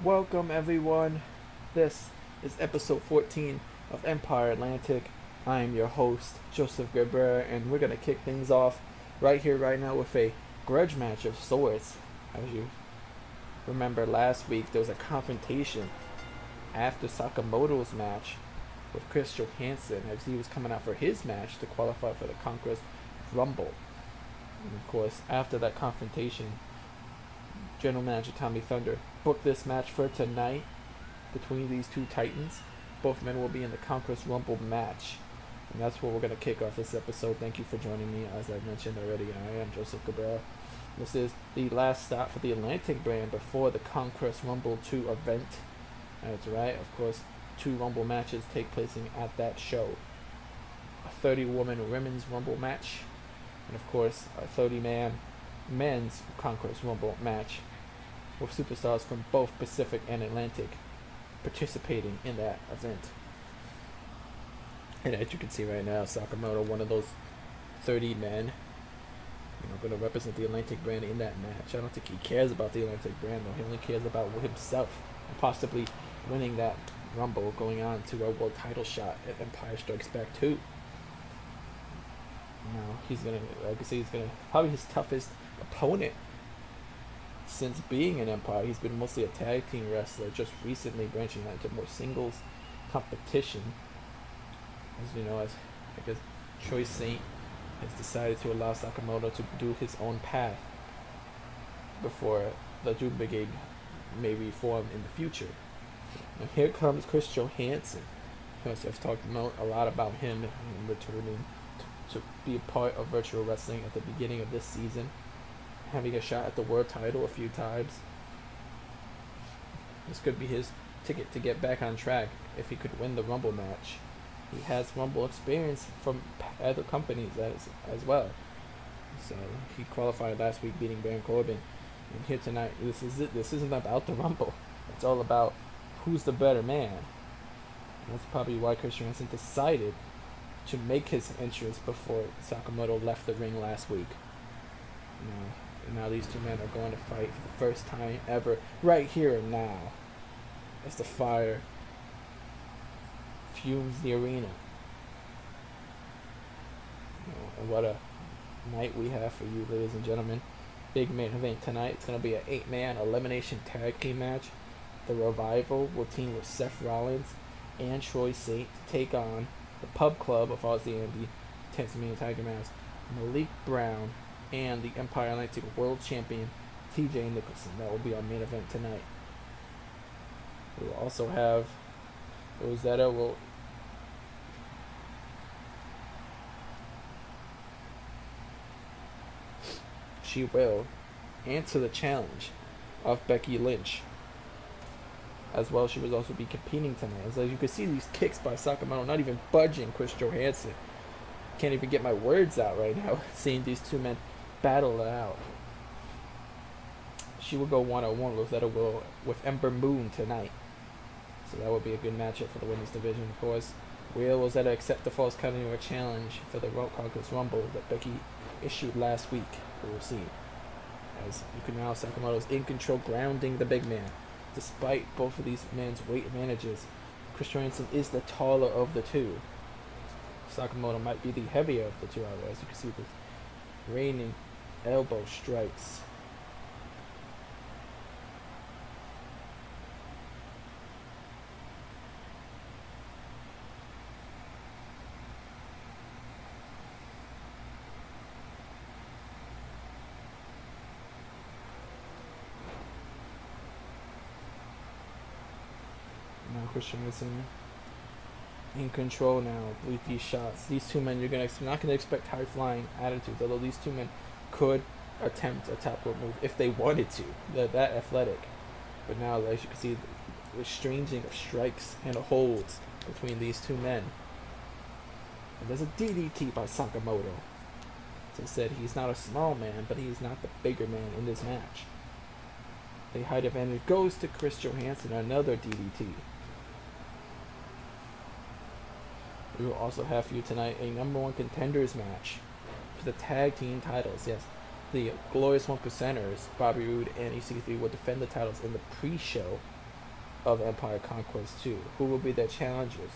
Welcome everyone. This is episode 14 of Empire Atlantic. I am your host, Joseph Geber, and we're going to kick things off right here, right now with a grudge match of sorts. As you remember last week, there was a confrontation after Sakamoto's match with Chris Johansen as he was coming out for his match to qualify for the Conquest Rumble. And of course, after that confrontation, General Manager Tommy Thunder booked this match for tonight between these two titans. Both men will be in the Conquest Rumble match. And that's where we're going to kick off this episode. Thank you for joining me. As I mentioned already, I am Joseph Cabrera. This is the last stop for the Atlantic brand before the Conquest Rumble 2 event. That's right, of course, 2 Rumble matches take place at that show. A 30-woman women's Rumble match, and of course, a 30-man men's Conquest Rumble match with superstars from both Pacific and Atlantic participating in that event. And as you can see right now, Sakamoto, one of those 30 men, going to represent the Atlantic brand in that match. I don't think he cares about the Atlantic brand, though. He only cares about himself and possibly winning that Rumble, going on to a world title shot at Empire Strikes Back 2. Now, he's going to, like I say, he's going to probably his toughest opponent since being in Empire. He's been mostly a tag team wrestler, just recently branching out into more singles competition. As you know, as I guess Troy Saint has decided to allow Sakamoto to do his own path before the Doom Brigade may reform in the future. Now here comes Chris Johansen. I've talked a lot about him returning to be a part of virtual wrestling at the beginning of this season, having a shot at the world title a few times. This could be his ticket to get back on track if he could win the Rumble match. He has Rumble experience from other companies as well. So he qualified last week beating Baron Corbin. And here tonight, this is it. This isn't about the Rumble. It's all about who's the better man. And that's probably why Chris Johansen decided to make his entrance before Sakamoto left the ring last week. Now these two men are going to fight for the first time ever, right here and now, as the fire fumes the arena. And what a night we have for you, ladies and gentlemen. Big main event tonight. It's going to be an 8-man elimination tag team match. The Revival will team with Seth Rollins and Troy Saint to take on the Pub Club of Ozzy Andy, Tasmanian Tiger Mask, Malik Brown, and the Empire Atlantic World Champion TJ Nicholson. That will be our main event tonight. We will also have Rosetta will answer the challenge of Becky Lynch. As well, she will also be competing tonight. As you can see, these kicks by Sakamoto not even budging Chris Johansen. Can't even get my words out right now, seeing these two men battle it out. She will go one-on-one with Ember Moon tonight. So that will be a good matchup for the women's division, of course. Will Rosetta accept the false count anywhere challenge for the Conquest Rumble that Becky issued last week? We will see. As you can now, Sakamoto's in control, grounding the big man. Despite both of these men's weight advantages, Chris Johansen is the taller of the two. Sakamoto might be the heavier of the two, as you can see the raining elbow strikes. Now Chris Johansen in control now with these shots. These two men, you're not gonna expect high flying attitudes, although these two men could attempt a top rope move if they wanted to. They're that athletic. But now, as you can see, the exchanging of strikes and holds between these two men. And there's a DDT by Sakamoto. As I said, he's not a small man, but he's not the bigger man in this match. The height advantage goes to Chris Johansen, another DDT. We will also have for you tonight a number 1 contenders match for the tag team titles. Yes, the Glorious 1%ers, Bobby Roode and EC3, will defend the titles in the pre-show of Empire Conquest 2. Who will be their challengers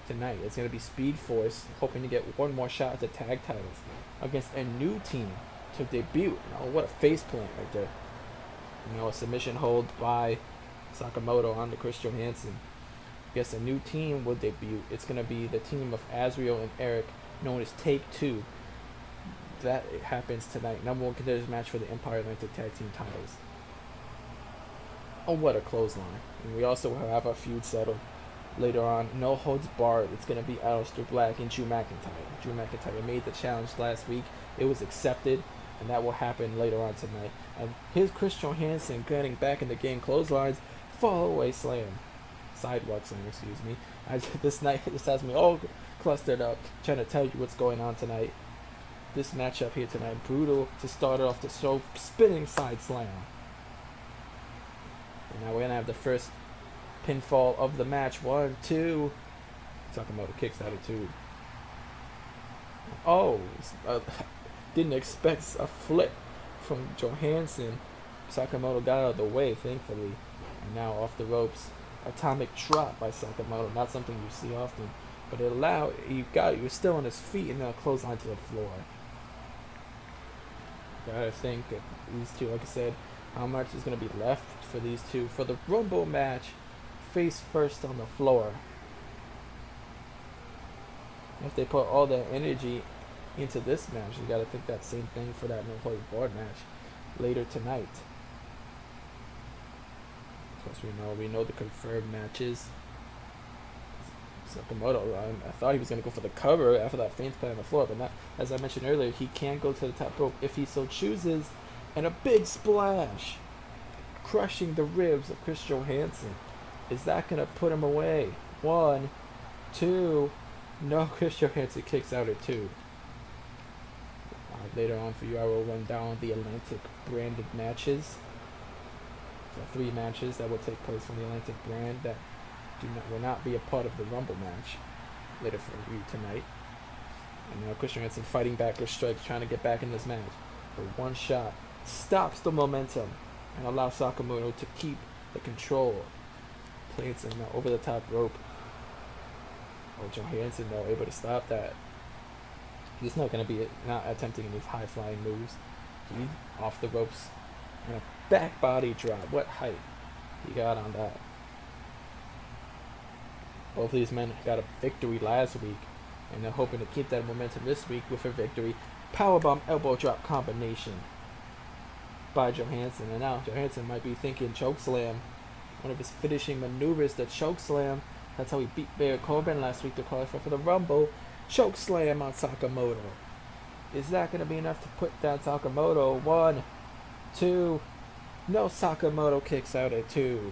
tonight? It's going to be Speed Force, hoping to get one more shot at the tag titles against a new team to debut. What a faceplant right there. A submission hold by Sakamoto on the Chris Johansen. Guess a new team will debut. It's going to be the team of Azriel and Eric, known as Take Two. That happens tonight. Number 1 contenders match for the Empire Atlantic Tag Team titles. Oh, what a clothesline. And we also have a feud settled later on. No holds barred. It's going to be Aleister Black and Drew McIntyre. Drew McIntyre made the challenge last week. It was accepted, and that will happen later on tonight. And here's Chris Johansen getting back in the game. Clotheslines, fall away slam. Sidewalk slam, excuse me. This has me all clustered up, trying to tell you what's going on tonight. This matchup here tonight, brutal to start off the show. Spinning side slam. And now we're gonna have the first pinfall of the match. 1, 2. Sakamoto kicks out of 2. Didn't expect a flip from Johansen. Sakamoto got out of the way, thankfully. And now off the ropes. Atomic drop by Sakamoto. Not something you see often. But it allowed, you're still on his feet and now clothesline to the floor. Gotta think that these two, like I said, how much is going to be left for these two for the Rumble match, face first on the floor. If they put all their energy into this match, you gotta think that same thing for that no holds barred match later tonight. Of course, we know the confirmed matches. Sakamoto, I thought he was going to go for the cover after that feint play on the floor, but not, as I mentioned earlier, he can go to the top rope if he so chooses, and a big splash, crushing the ribs of Chris Johansen. Is that going to put him away? 1, 2, no, Chris Johansen kicks out at 2. Later on for you, I will run down the Atlantic branded matches. So 3 matches that will take place from the Atlantic brand that will not be a part of the Rumble match later for you tonight. And now Chris Johansen fighting back with strikes, trying to get back in this match. But one shot stops the momentum and allows Sakamoto to keep the control. Plants him over the top rope. Johansen though able to stop that. He's not going to be not attempting any high flying moves. He off the ropes and a back body drop. What height he got on that. Both of these men got a victory last week, and they're hoping to keep that momentum this week with a victory. Powerbomb elbow drop combination by Johansen. And now Johansen might be thinking chokeslam. One of his finishing maneuvers, the chokeslam. That's how he beat Baron Corbin last week to qualify for the Rumble. Chokeslam on Sakamoto. Is that going to be enough to put down Sakamoto? 1, 2. No, Sakamoto kicks out at 2.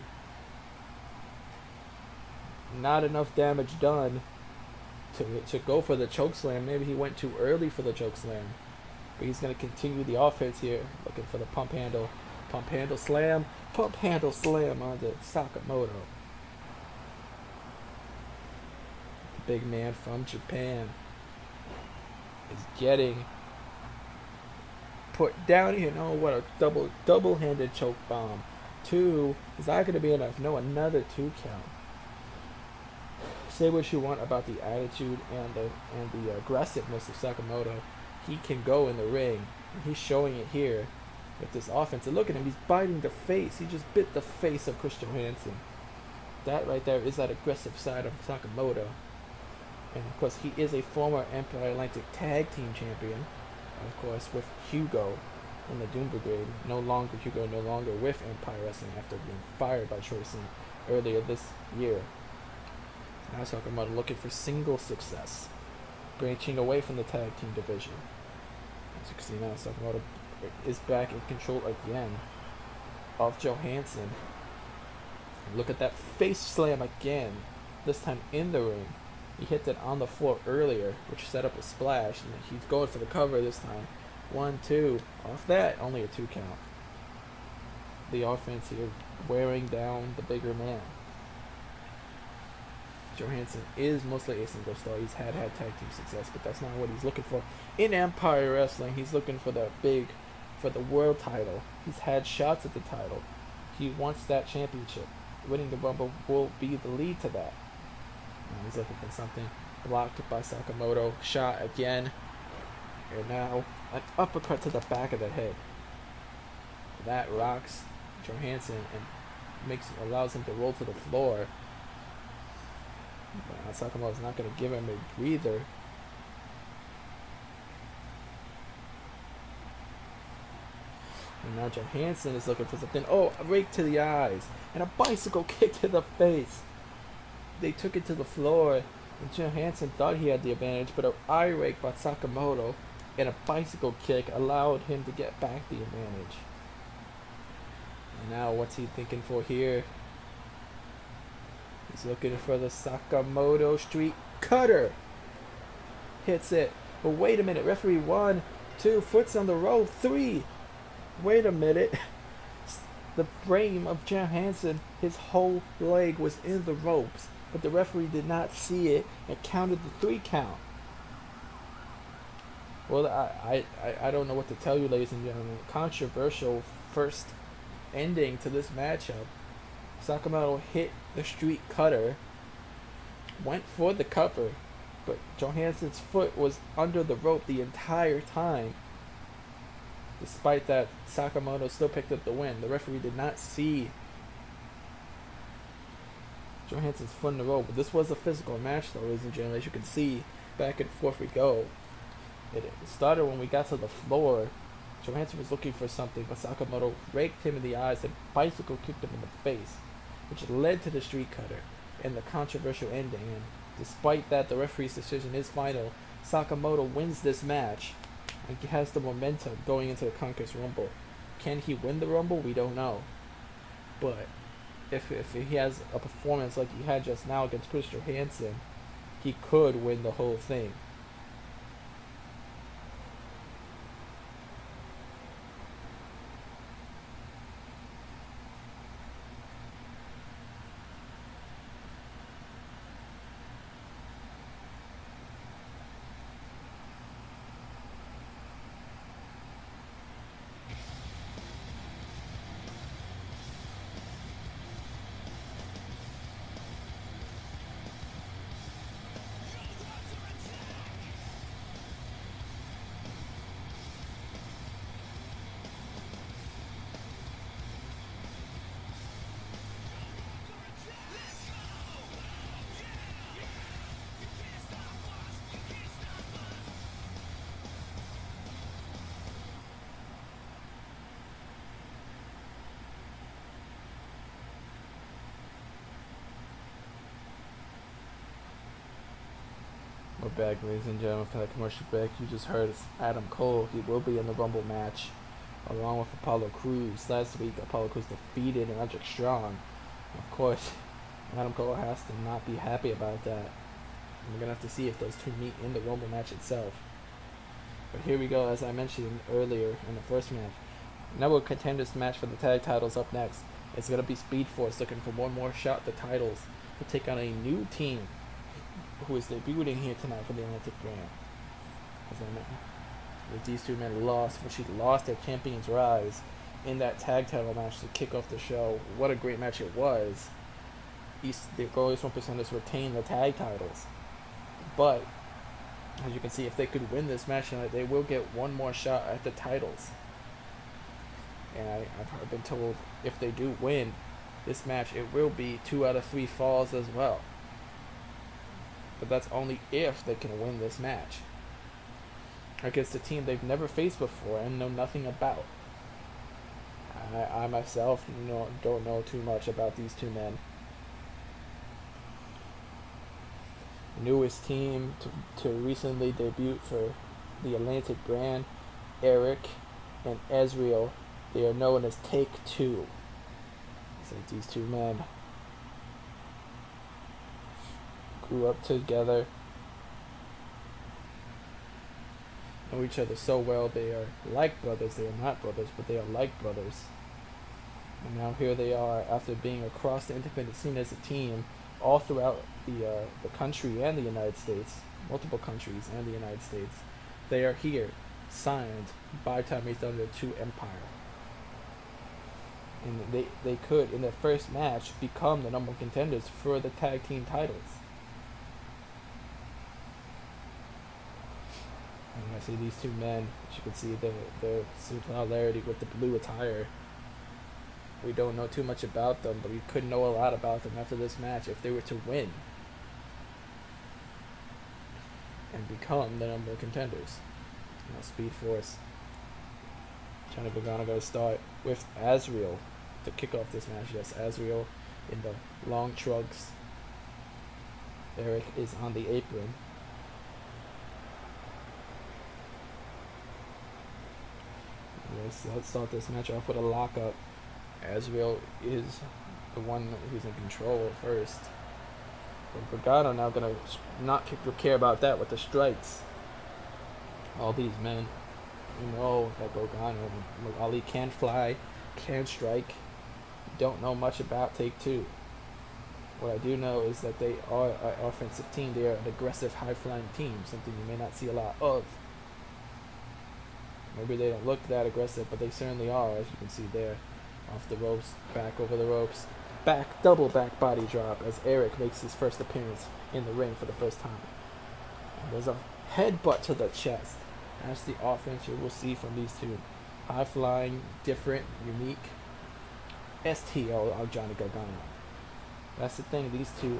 Not enough damage done to go for the chokeslam. Maybe he went too early for the chokeslam. But he's going to continue the offense here. Looking for the pump handle. Pump handle slam. Pump handle slam on the Sakamoto. The big man from Japan is getting put down here. No, what a double-handed choke bomb. 2. Is that going to be enough? No, another 2 count. Say what you want about the attitude and the aggressiveness of Sakamoto. He can go in the ring, and he's showing it here with this offense. And look at him, he's biting the face. He just bit the face of Chris Johansen. That right there is that aggressive side of Sakamoto. And of course, he is a former Empire Atlantic Tag Team Champion, of course, with Hugo in the Doom Brigade. Hugo no longer with Empire Wrestling after being fired by Choisin earlier this year. Now Sakamoto looking for single success, branching away from the tag team division. As you can see now, Sakamoto is back in control again of Johansen. Look at that face slam again, this time in the ring. He hit it on the floor earlier, which set up a splash, and he's going for the cover this time. 1, 2, off that, only a 2 count. The offense here wearing down the bigger man. Johansen is mostly a single star. He's had tag team success, but that's not what he's looking for in Empire Wrestling. He's looking for the world title. He's had shots at the title. He wants that championship. winning the Rumble will be the lead to that. He's looking for something. Blocked by Sakamoto. Shot again. And now an uppercut to the back of the head. That rocks Johansen and allows him to roll to the floor. But Sakamoto's not going to give him a breather. And now Johansen is looking for something. Oh, a rake to the eyes. And a bicycle kick to the face. They took it to the floor. And Johansen thought he had the advantage. But an eye rake by Sakamoto and a bicycle kick allowed him to get back the advantage. And now what's he thinking for here? He's looking for the Sakamoto Street Cutter. Hits it. But wait a minute. Referee 1, 2, foot's on the rope. 3. Wait a minute. The frame of Johansen, his whole leg was in the ropes. But the referee did not see it and counted the 3 count. Well, I don't know what to tell you, ladies and gentlemen. Controversial first ending to this matchup. Sakamoto hit the Street Cutter, went for the cover, but Johansen's foot was under the rope the entire time. Despite that, Sakamoto still picked up the win. The referee did not see Johansen's foot in the rope, but this was a physical match, though, ladies and gentlemen. As you can see, back and forth we go. It started when we got to the floor. Johansen was looking for something, but Sakamoto raked him in the eyes and bicycle kicked him in the face, which led to the Street Cutter and the controversial ending. And despite that, the referee's decision is final. Sakamoto wins this match and he has the momentum going into the Conquest Rumble. Can he win the Rumble? We don't know. But if he has a performance like he had just now against Chris Johansen, he could win the whole thing. We're back, ladies and gentlemen, for that commercial break. You just heard Adam Cole. He will be in the Rumble match along with Apollo Crews. Last week, Apollo Crews defeated Roderick Strong. Of course, Adam Cole has to not be happy about that. And we're going to have to see if those two meet in the Rumble match itself. But here we go, as I mentioned earlier in the first match. Network Contenders match for the tag titles up next. It's going to be Speed Force looking for one more shot at the titles to take on a new team who is debuting here tonight for the Atlantic brand. These two men lost their Champions Rise in that tag title match to kick off the show. What a great match it was. The Glorious 1%ers retained the tag titles. But, as you can see, if they could win this match tonight, they will get one more shot at the titles. And I've been told if they do win this match, it will be 2 out of 3 falls as well. But that's only if they can win this match against a team they've never faced before and know nothing about. I myself don't know too much about these two men. Newest team to recently debut for the Atlantic brand, Eric and Ezreal. They are known as Take Two. So these two men grew up together, know each other so well. They are like brothers. They are not brothers, but they are like brothers. And now here they are, after being across the independent scene as a team, all throughout the country and the United States, multiple countries and the United States. They are here, signed by Tommy Thunder to Empire. And they could, in their first match, become the number one contenders for the tag team titles. And I see these two men, as you can see the similarity with the blue attire. We don't know too much about them, but we could know a lot about them after this match if they were to win and become the number one contenders. Now, Speed Force. Johnny Gargano going to start with Azriel to kick off this match. Yes, Azriel in the long trunks. Eric is on the apron. Let's start this match off with a lockup. Azriel is the one who's in control at first. But Gargano now going to not care about that with the strikes. All these men, you know that Gargano, Ali can fly, can strike. Don't know much about Take Two. What I do know is that they are an offensive team. They are an aggressive, high-flying team, something you may not see a lot of. Maybe they don't look that aggressive, but they certainly are, as you can see there. Off the ropes, back over the ropes, back, double back body drop as Eric makes his first appearance in the ring for the first time. And there's a headbutt to the chest. That's the offense you will see from these two. High-flying, different, unique STO of Johnny Gargano. That's the thing, these two,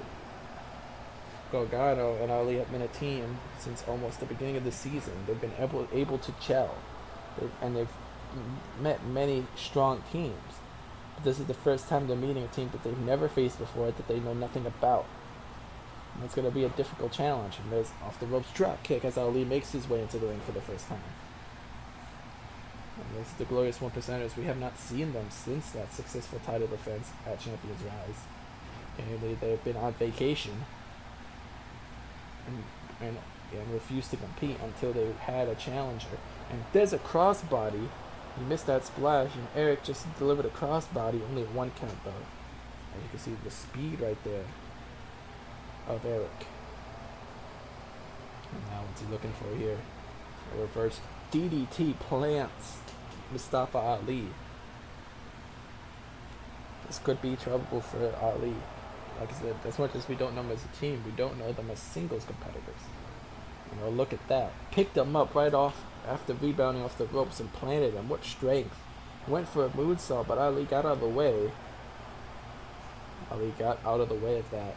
Gargano and Ali, have been a team since almost the beginning of the season. They've been able to gel, and they've met many strong teams. But this is the first time they're meeting a team that they've never faced before, that they know nothing about. And it's going to be a difficult challenge. And there's off the ropes drop kick as Ali makes his way into the ring for the first time. And this is the Glorious One Percenters. We have not seen them since that successful title defense at Champions Rise. And they've been on vacation and refused to compete until they had a challenger. And there's a crossbody. He missed that splash, and Eric just delivered a crossbody, only a 1 count though. And you can see the speed right there of Eric. And now what's he looking for here? A reverse DDT plants Mustafa Ali. This could be trouble for Ali. Like I said, as much as we don't know them as a team, we don't know them as singles competitors. You know, look at that. Picked him up right off after rebounding off the ropes and planted him. What strength. Went for a moonsault, but Ali got out of the way. Ali got out of the way of that.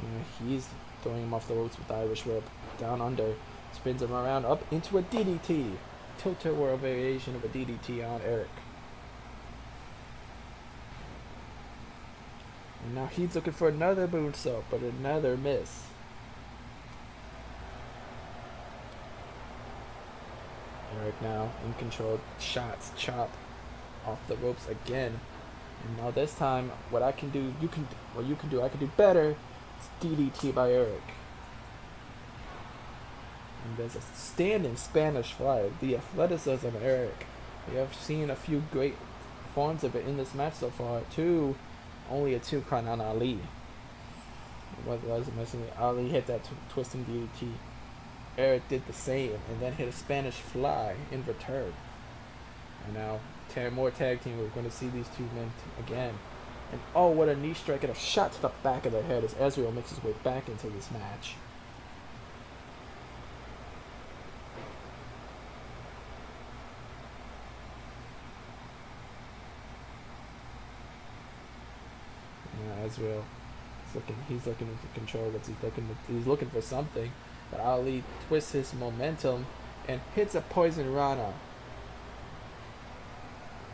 You know, he's throwing him off the ropes with the Irish whip. Down under. Spins him around up into a DDT. Tilt-a-whirl variation of a DDT on Eric. And now he's looking for another moonsault, but another miss. Eric now in control. Shots, chop off the ropes again. And now this time, what I can do, you can do, I can do better. It's DDT by Eric. And there's a standing Spanish fly. The athleticism of Eric. We have seen a few great forms of it in this match so far. Only a 2 count on Ali. What was missing? Ali hit that twisting DDT. Eric did the same and then hit a Spanish fly in return. And now more tag team. We're going to see these two men again. And oh, what a knee strike and a shot to the back of the head as Azriel makes his way back into this match. Azriel, he's looking for control. He's looking for something, but Ali twists his momentum and hits a poison rana.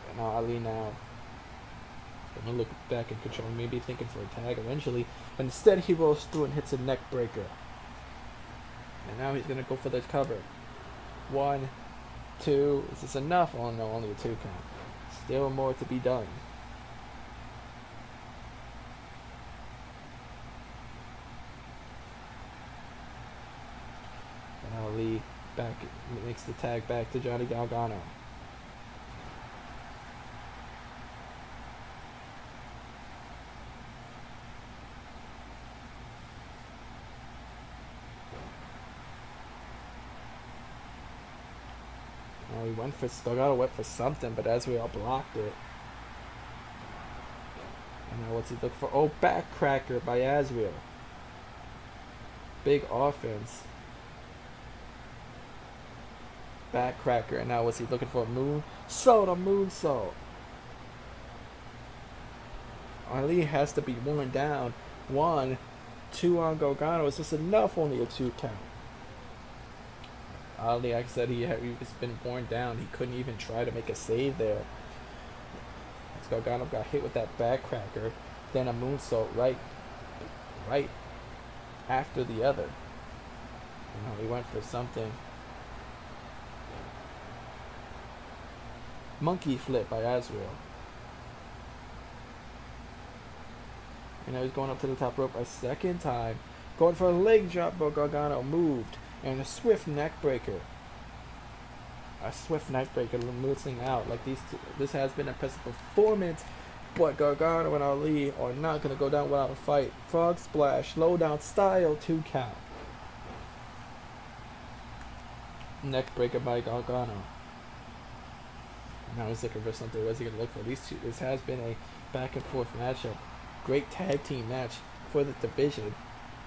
And now Ali gonna look back in control, maybe thinking for a tag eventually, but instead he rolls through and hits a neck breaker. And now he's gonna go for the cover. 1, 2. Is this enough? Oh no, only a 2 count. Still more to be done. Ali makes the tag back to Johnny Gargano. Gargano went for something, but Azriel blocked it. And now what's he looking for? Oh, backcracker by Azrael. Big offense. Backcracker. And now what's he looking for? Moonsault, a moonsault. Ali has to be worn down. 1, 2 on Gargano. It's just enough, only a 2 count. Ali, like I said, he was been worn down. He couldn't even try to make a save there. Gargano got hit with that backcracker, then a moonsault right after the other. You know, he went for something. Monkey flip by Azrael. And now he's going up to the top rope a second time. Going for a leg drop, but Gargano moved. And a swift neck breaker. A swift neck breaker losing out. Like this has been an impressive performance. But Gargano and Ali are not going to go down without a fight. Frog splash, low down style, 2 count. Neck breaker by Gargano. Now he's looking for something. What's he going to look for? These two. This has been a back and forth matchup. Great tag team match for the division.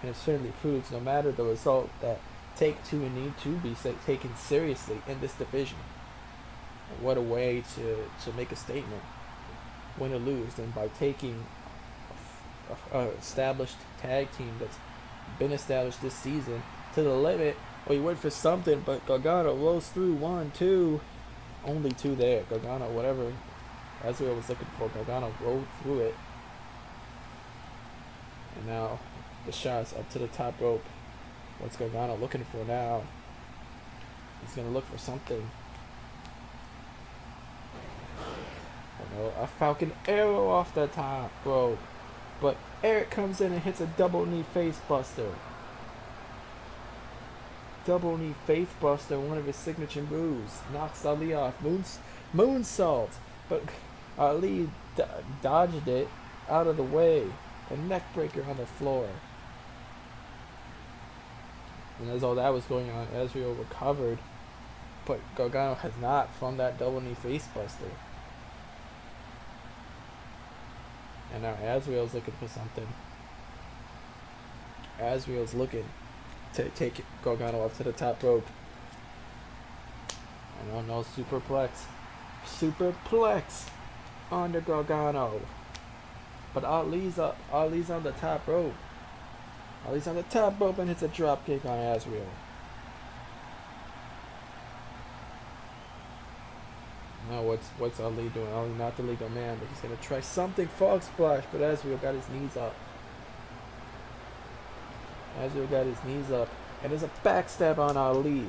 And it certainly proves, no matter the result, that Take Two need to be taken seriously in this division. What a way to make a statement, win or lose, and by taking a established tag team that's been established this season to the limit. Well, he went for something, but Gargano rolls through 1, 2, only 2 there. Gargano, whatever Azrael was looking for, Gargano rolled through it. And now the shots up to the top rope. What's Gargano looking for now? He's going to look for something. I know, a Falcon Arrow off the top rope. But Eric comes in and hits a double knee face buster. Double knee face buster, one of his signature moves. Knocks Ali off. Moonsault. But Ali dodged it out of the way. A neck breaker on the floor. And as all that was going on, Azrael recovered, but Gargano has not from that double knee face buster. And now Azrael's looking for something. Azrael's looking to take Gargano up to the top rope. I don't know, superplex. Superplex on the Gargano. But Ali's up. Ali's on the top rope. Ali's on the top rope and hits a drop kick on Azrael. Now what's Ali doing? Ali not the legal man, but he's gonna try something. Frog splash, but Azrael got his knees up. Azrael got his knees up, and there's a backstab on Ali.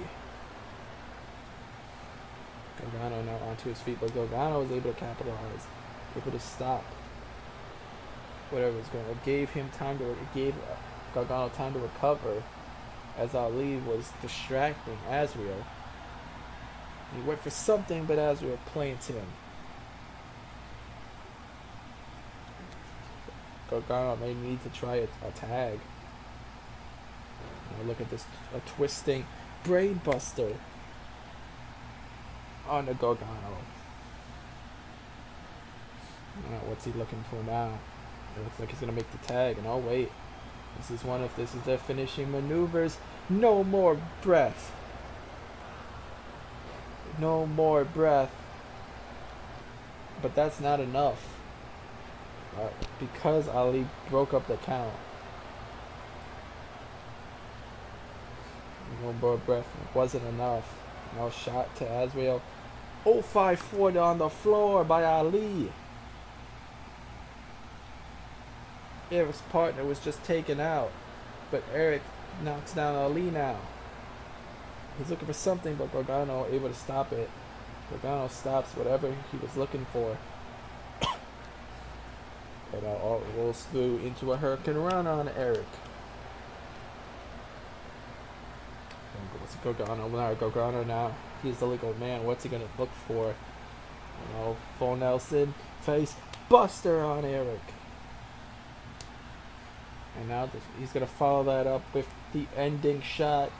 Gargano now onto his feet, but Gargano was able to capitalize, able to stop whatever was going on. It gave Gargano time to recover as Ali was distracting Azrael. He went for something, but Azrael planted him. Gargano may need to try a tag. Now look at this, a twisting brain buster on the Gargano. Now what's he looking for now? It looks like he's gonna make the tag, and oh wait, this is their finishing maneuvers. No more breath. No more breath. But that's not enough. Because Ali broke up the count. No more breath. It wasn't enough. No shot to Azrael. 0-5-4 on the floor by Ali. Eric's partner was just taken out. But Eric knocks down Ali now. He's looking for something, but Gargano able to stop it. Gargano stops whatever he was looking for. And all rolls through into a hurricane run on Eric. Gargano now. He's the legal man. What's he gonna look for? Full Nelson face buster on Eric. And now he's gonna follow that up with the ending shot.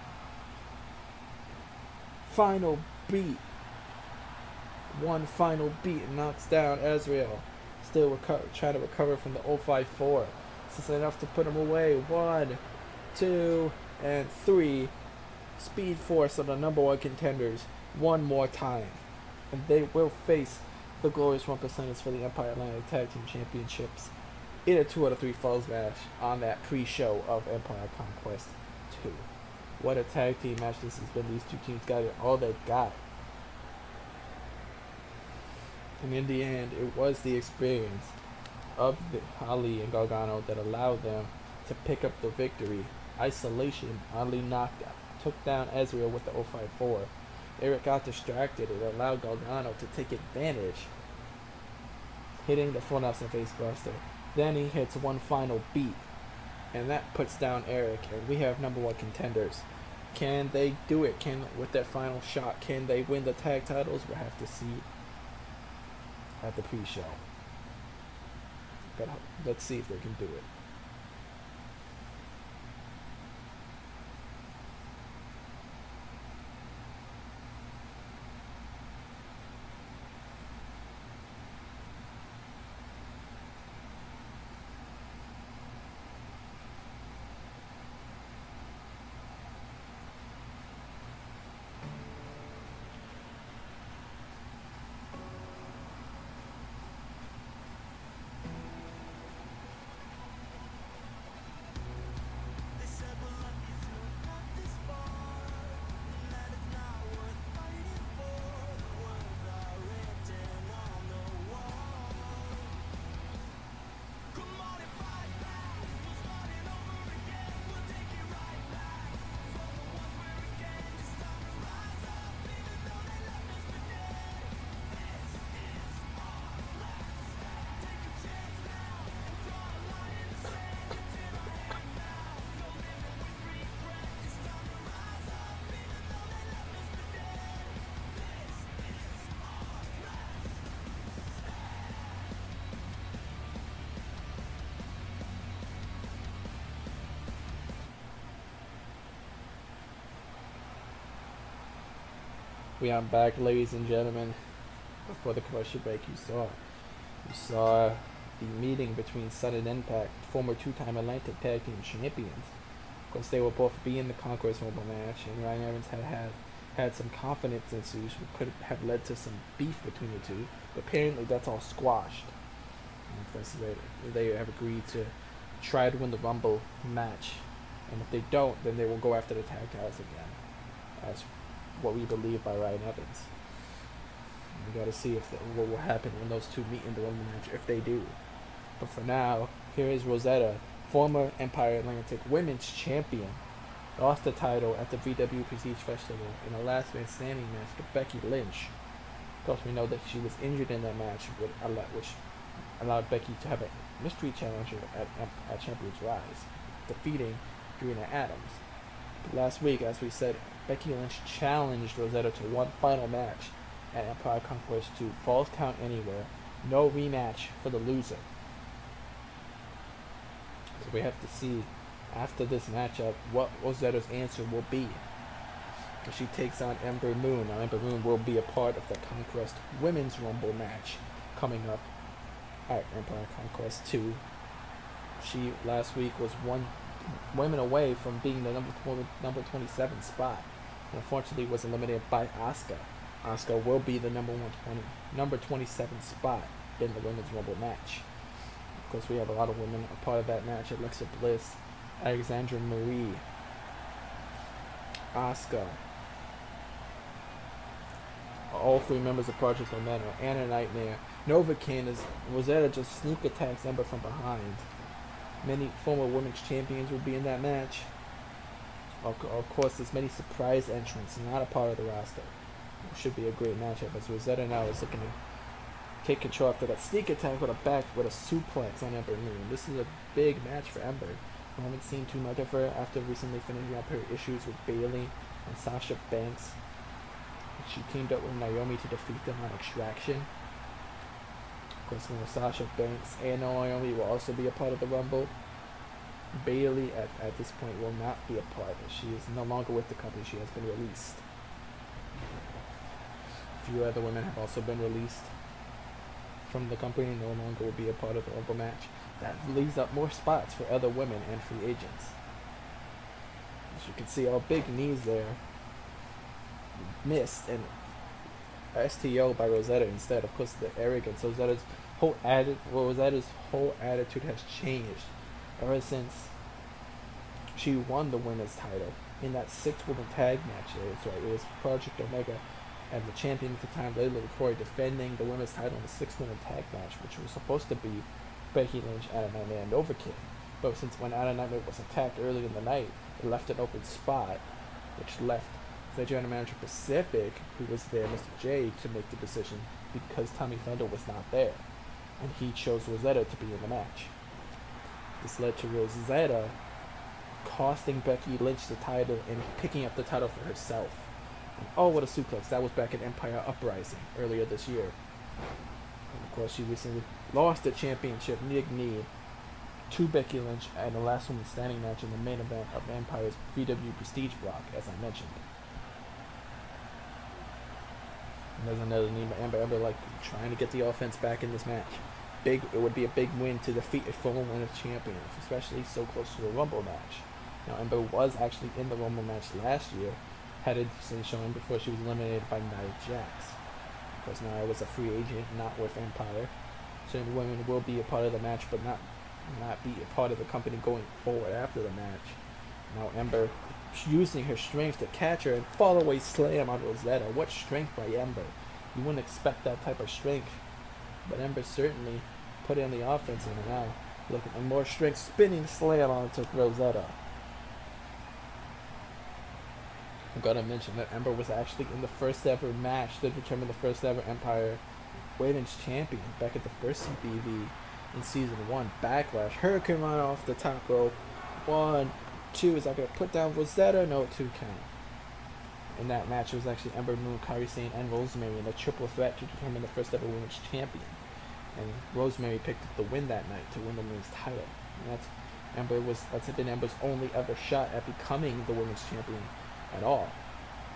Final beat. One final beat and knocks down Azrael. Still trying to recover from the 054. This is enough to put him away. 1, 2, and 3. Speed Force on the number 1 contenders one more time. And they will face the Glorious 1%ers for the Empire Atlantic Tag Team Championships in a 2 out of 3 falls match on that pre-show of Empire Conquest 2. What a tag team match this has been. These two teams got it all they got. And in the end, it was the experience of the Ali and Gargano that allowed them to pick up the victory. Isolation, Ali took down Ezreal with the 054. Eric got distracted. It allowed Gargano to take advantage, hitting the full Nelson face buster. Then he hits one final beat, and that puts down Eric, and we have number 1 contenders. Can they do it? With that final shot, can they win the tag titles? We'll have to see at the pre-show. But let's see if they can do it. We are back, ladies and gentlemen. Before the commercial break, you saw the meeting between Sun and Impact, former 2-time Atlantic Tag Team Champions. Of course, they will both be in the Conquest Mobile match, and Ryan Evans had some confidence issues, which could have led to some beef between the two. But apparently, that's all squashed. And of course, they have agreed to try to win the Rumble match, and if they don't, then they will go after the tag titles again. That's what we believe by Ryan Evans. And we got to see what will happen when those two meet in the Rumble match, if they do. But for now, here is Rosetta, former Empire Atlantic Women's Champion, lost the title at the VW Prestige Festival in a last man standing match to Becky Lynch. Of course, we know that she was injured in that match, which allowed Becky to have a mystery challenger at Champion's Rise, defeating Adriana Adams. But last week, as we said, Becky Lynch challenged Rosetta to one final match at Empire Conquest 2, Falls Count Anywhere, no rematch for the loser. So we have to see after this matchup what Rosetta's answer will be. If she takes on Ember Moon. Now Ember Moon will be a part of the Conquest Women's Rumble match coming up at Empire Conquest 2. She last week was one women away from being the number 27 spot. Unfortunately, was eliminated by Asuka. Asuka will be the number 27 spot in the Women's Rumble match. Of course, we have a lot of women a part of that match. Alexa Bliss, Alexandra Marie, Asuka. All 3 members of Project Momentum, Anna Nightmare, Novakin, as Rosetta just sneak attacks Ember from behind. Many former women's champions will be in that match. Of course, there's many surprise entrants not a part of the roster. It should be a great matchup as Rosetta now is looking to take control after that sneak attack with a suplex on Ember Moon. This is a big match for Ember. I haven't seen too much of her after recently finishing up her issues with Bayley and Sasha Banks. She teamed up with Naomi to defeat them on Extraction. Of course, Sasha Banks and Naomi will also be a part of the Rumble. Bayley at this point will not be a part. She is no longer with the company. She has been released. A few other women have also been released from the company no longer will be a part of the Rumble match. That leaves up more spots for other women and free agents. As you can see, all big knees there. Missed and STO by Rosetta instead. Of course, the arrogance. Rosetta's whole attitude has changed ever since she won the women's title in that 6-woman tag match. That's right. It was Project Omega and the champion at the time, Alisleter, defending the women's title in the 6-woman tag match, which was supposed to be Becky Lynch, Adam Nightmare, and Overkill. But since when Adam Nightmare was attacked early in the night, it left an open spot, which left the general manager Pacific, who was there, Mr. J, to make the decision because Tommy Thunder was not there, and he chose Rosetta to be in the match. This led to Rosetta costing Becky Lynch the title and picking up the title for herself. And oh, what a suplex. That was back in Empire Uprising earlier this year. And of course, she recently lost the championship knee to Becky Lynch at the last woman standing match in the main event of Empire's VW Prestige block, as I mentioned. And there's another knee by Ember. Ember like trying to get the offense back in this match. It would be a big win to defeat a former women's champion, especially so close to the Rumble match. Now, Ember was actually in the Rumble match last year, had a decent showing before she was eliminated by Nia Jax. Of course, Nia was a free agent, not with Empire. Certain women will be a part of the match, but not be a part of the company going forward after the match. Now, Ember using her strength to catch her and fall away slam on Rosetta. What strength by Ember? You wouldn't expect that type of strength, but Ember certainly put in the offense, and now look at the more strength spinning slam onto Rosetta. I'm gonna mention that Ember was actually in the first ever match to determine the first ever Empire Women's Champion back at the first CBV in season 1. Backlash. Hurricane run off the top rope. 1, 2. Is that gonna put down Rosetta? No, 2 count. In that match, it was actually Ember, Moon, Kairi Sane, and Rosemary in a triple threat to determine the first ever women's champion. And Rosemary picked up the win that night to win the women's title. And that's been Ember's only ever shot at becoming the women's champion at all.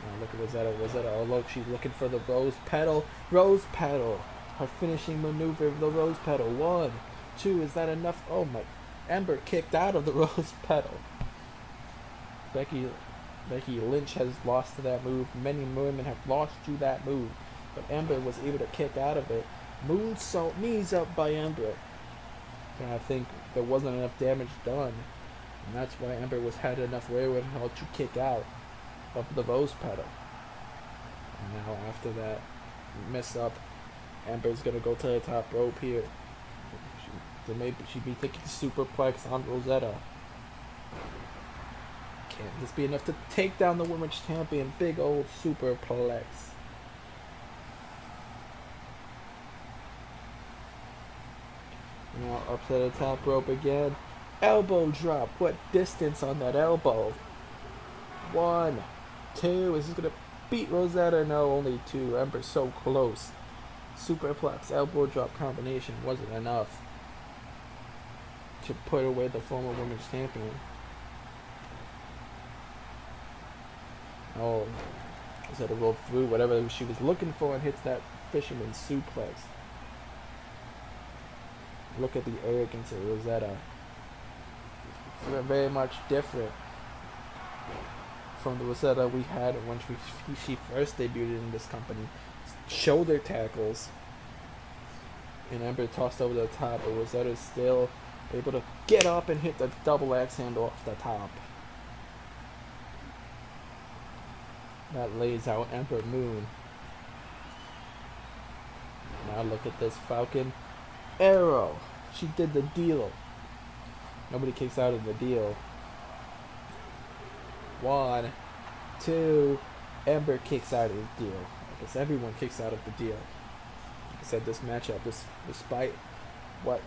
Now look at Rosetta. Oh look, she's looking for the rose petal. Rose petal. Her finishing maneuver, the rose petal. 1, 2. Is that enough? Oh my! Ember kicked out of the rose petal. Becky Lynch has lost to that move. Many women have lost to that move, but Ember was able to kick out of it. Moonsault, knees up by Ember. And I think there wasn't enough damage done, and that's why Ember had enough wherewithal to kick out of the rose petal. And now after that mess up, Ember's gonna go to the top rope here. She'd be thinking superplex on Rosetta. Can't this be enough to take down the women's champion? Big old superplex. Now up to the top rope again. Elbow drop. What distance on that elbow? 1, 2. Is this gonna beat Rosetta? No, only 2. Ember's so close. Superplex elbow drop combination wasn't enough to put away the former women's champion. Oh, Rosetta rolled through whatever she was looking for and hits that fisherman suplex. Look at the arrogance of Rosetta. It's very much different from the Rosetta we had when she first debuted in this company. Shoulder tackles, and Ember tossed over the top, but Rosetta is still able to get up and hit the double axe handle off the top. That lays out Ember Moon. Now look at this Falcon Arrow. She did the deal. Nobody kicks out of the deal. 1, 2. Ember kicks out of the deal. I guess everyone kicks out of the deal. Like I said, this matchup, despite what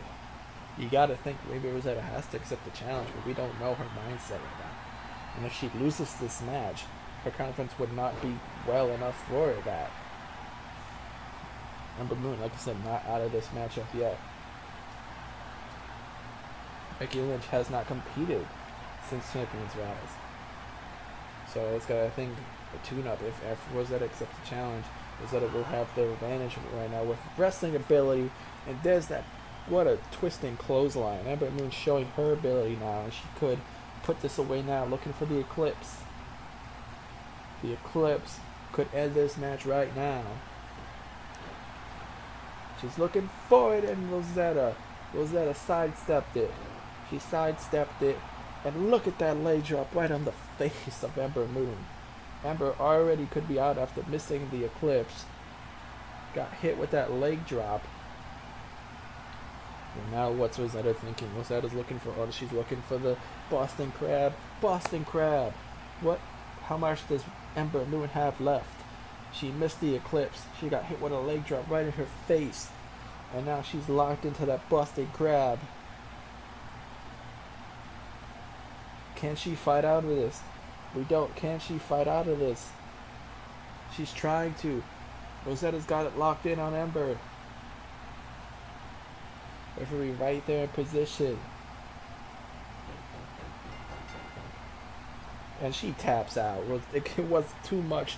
you gotta think, maybe Rosetta has to accept the challenge, but we don't know her mindset right now. And if she loses this match, her confidence would not be well enough for that. Ember Moon, like I said, not out of this matchup yet. Becky Lynch has not competed since Champions Rise. So it's got, I think, a tune-up. If Rosetta accepts the challenge, Rosetta will have the advantage right now with wrestling ability, and there's that, what a twisting clothesline. Ember Moon showing her ability now, and she could put this away now, looking for the Eclipse. The Eclipse could end this match right now. She's looking for it, and Rosetta sidestepped it. She sidestepped it, and look at that leg drop right on the face of Ember Moon. Ember already could be out after missing the Eclipse. Got hit with that leg drop. And now what's Rosetta thinking? Rosetta's looking for, oh, she's looking for the Boston Crab. Boston Crab. What? How much does Ember Moon have left? She missed the Eclipse. She got hit with a leg drop right in her face. And now she's locked into that Boston Crab. Can she fight out of this? Can she fight out of this? She's trying to. Rosetta's got it locked in on Ember. Referee right there in position. And she taps out. It was too much.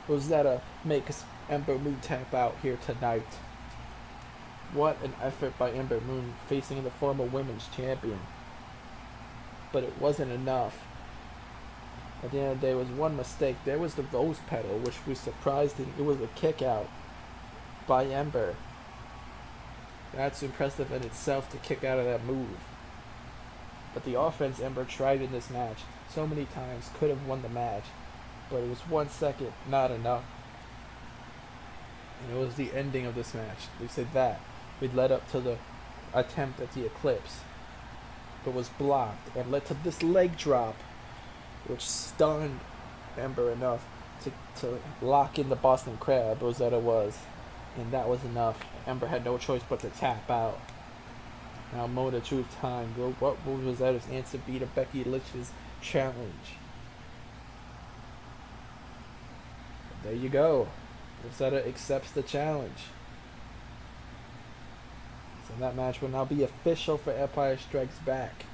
Rosetta makes Ember Moon tap out here tonight. What an effort by Ember Moon facing the former women's champion. But it wasn't enough. At the end of the day, it was one mistake. There was the rose petal, which was surprising. It was a kick out by Ember. That's impressive in itself to kick out of that move. But the offense Ember tried in this match so many times could have won the match. But it was 1 second, not enough. And it was the ending of this match. They said that. It led up to the attempt at the Eclipse. But was blocked and led to this leg drop, which stunned Ember enough to lock in the Boston Crab. Rosetta was. And that was enough. Ember had no choice but to tap out. Now moment of truth time. What will Rosetta's answer be to Becky Lynch's challenge? There you go. Rosetta accepts the challenge. So that match will now be official for Empire Strikes Back.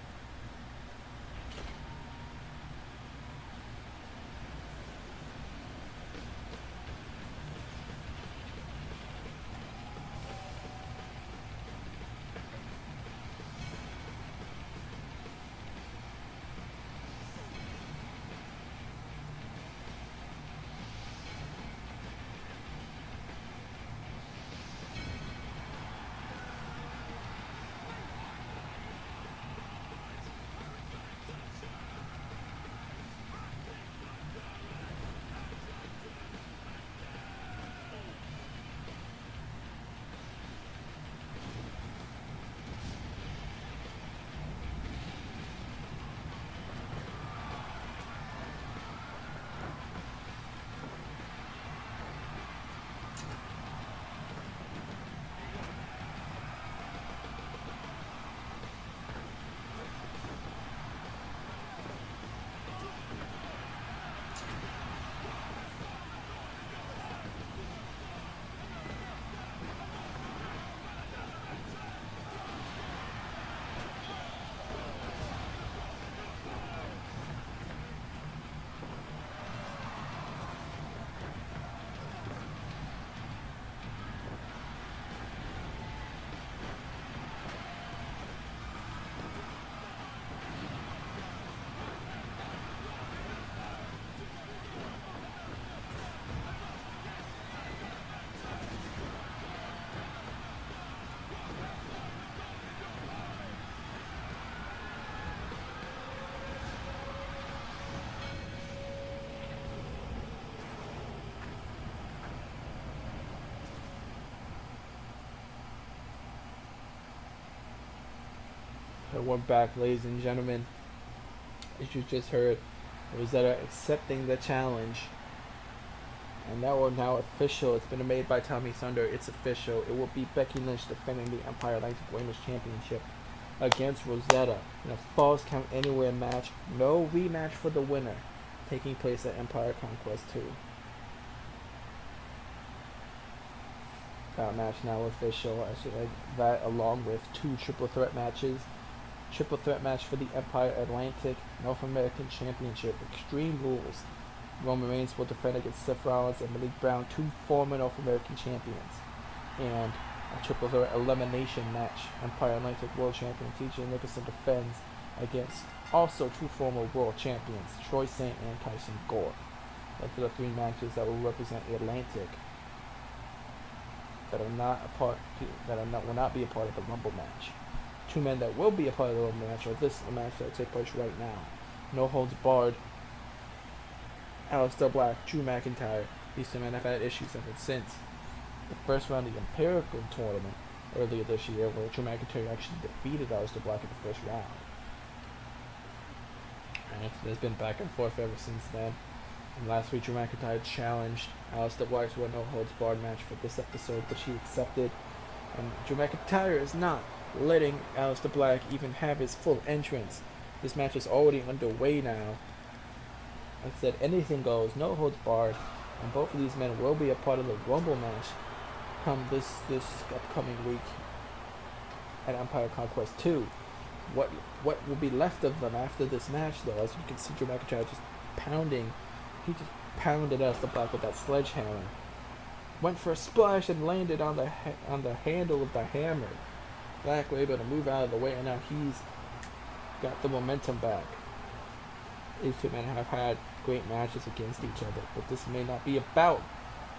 We're back, ladies and gentlemen. As you just heard, Rosetta accepting the challenge. And that will now official. It's been made by Tommy Thunder. It's official. It will be Becky Lynch defending the Empire Atlantic Women's Championship against Rosetta in a Falls Count Anywhere match. No rematch for the winner. Taking place at Empire Conquest 2. That match now official. That along with 2 triple threat matches. Triple threat match for the Empire Atlantic North American Championship. Extreme Rules. Roman Reigns will defend against Seth Rollins and Malik Brown, 2 former North American champions. And a triple threat elimination match. Empire Atlantic World Champion TJ Nicholson defends against also 2 former world champions, Troy Saint and Tyson Gore. Those are the 3 matches that will represent the Atlantic that will not be a part of the Rumble match. 2 men that will be a part of the Rumble match are this match that will take place right now. No holds barred. Aleister Black, Drew McIntyre. These 2 men have had issues ever since the first round of the Empire tournament earlier this year, where Drew McIntyre actually defeated Aleister Black in the first round. And there's been back and forth ever since then. And last week, Drew McIntyre challenged Aleister Black to a no-holds-barred match for this episode, which he accepted. And Drew McIntyre is not letting Aleister Black even have his full entrance. This match is already underway now. Like I said, anything goes, no holds barred, and both of these men will be a part of the Rumble match come this upcoming week at Empire Conquest 2. What will be left of them after this match, though, as you can see Drew McIntyre just pounding. He just pounded Aleister Black with that sledgehammer. Went for a splash and landed on the handle of the hammer. Black was able to move out of the way, and now he's got the momentum back. These 2 men have had great matches against each other, but this may not be about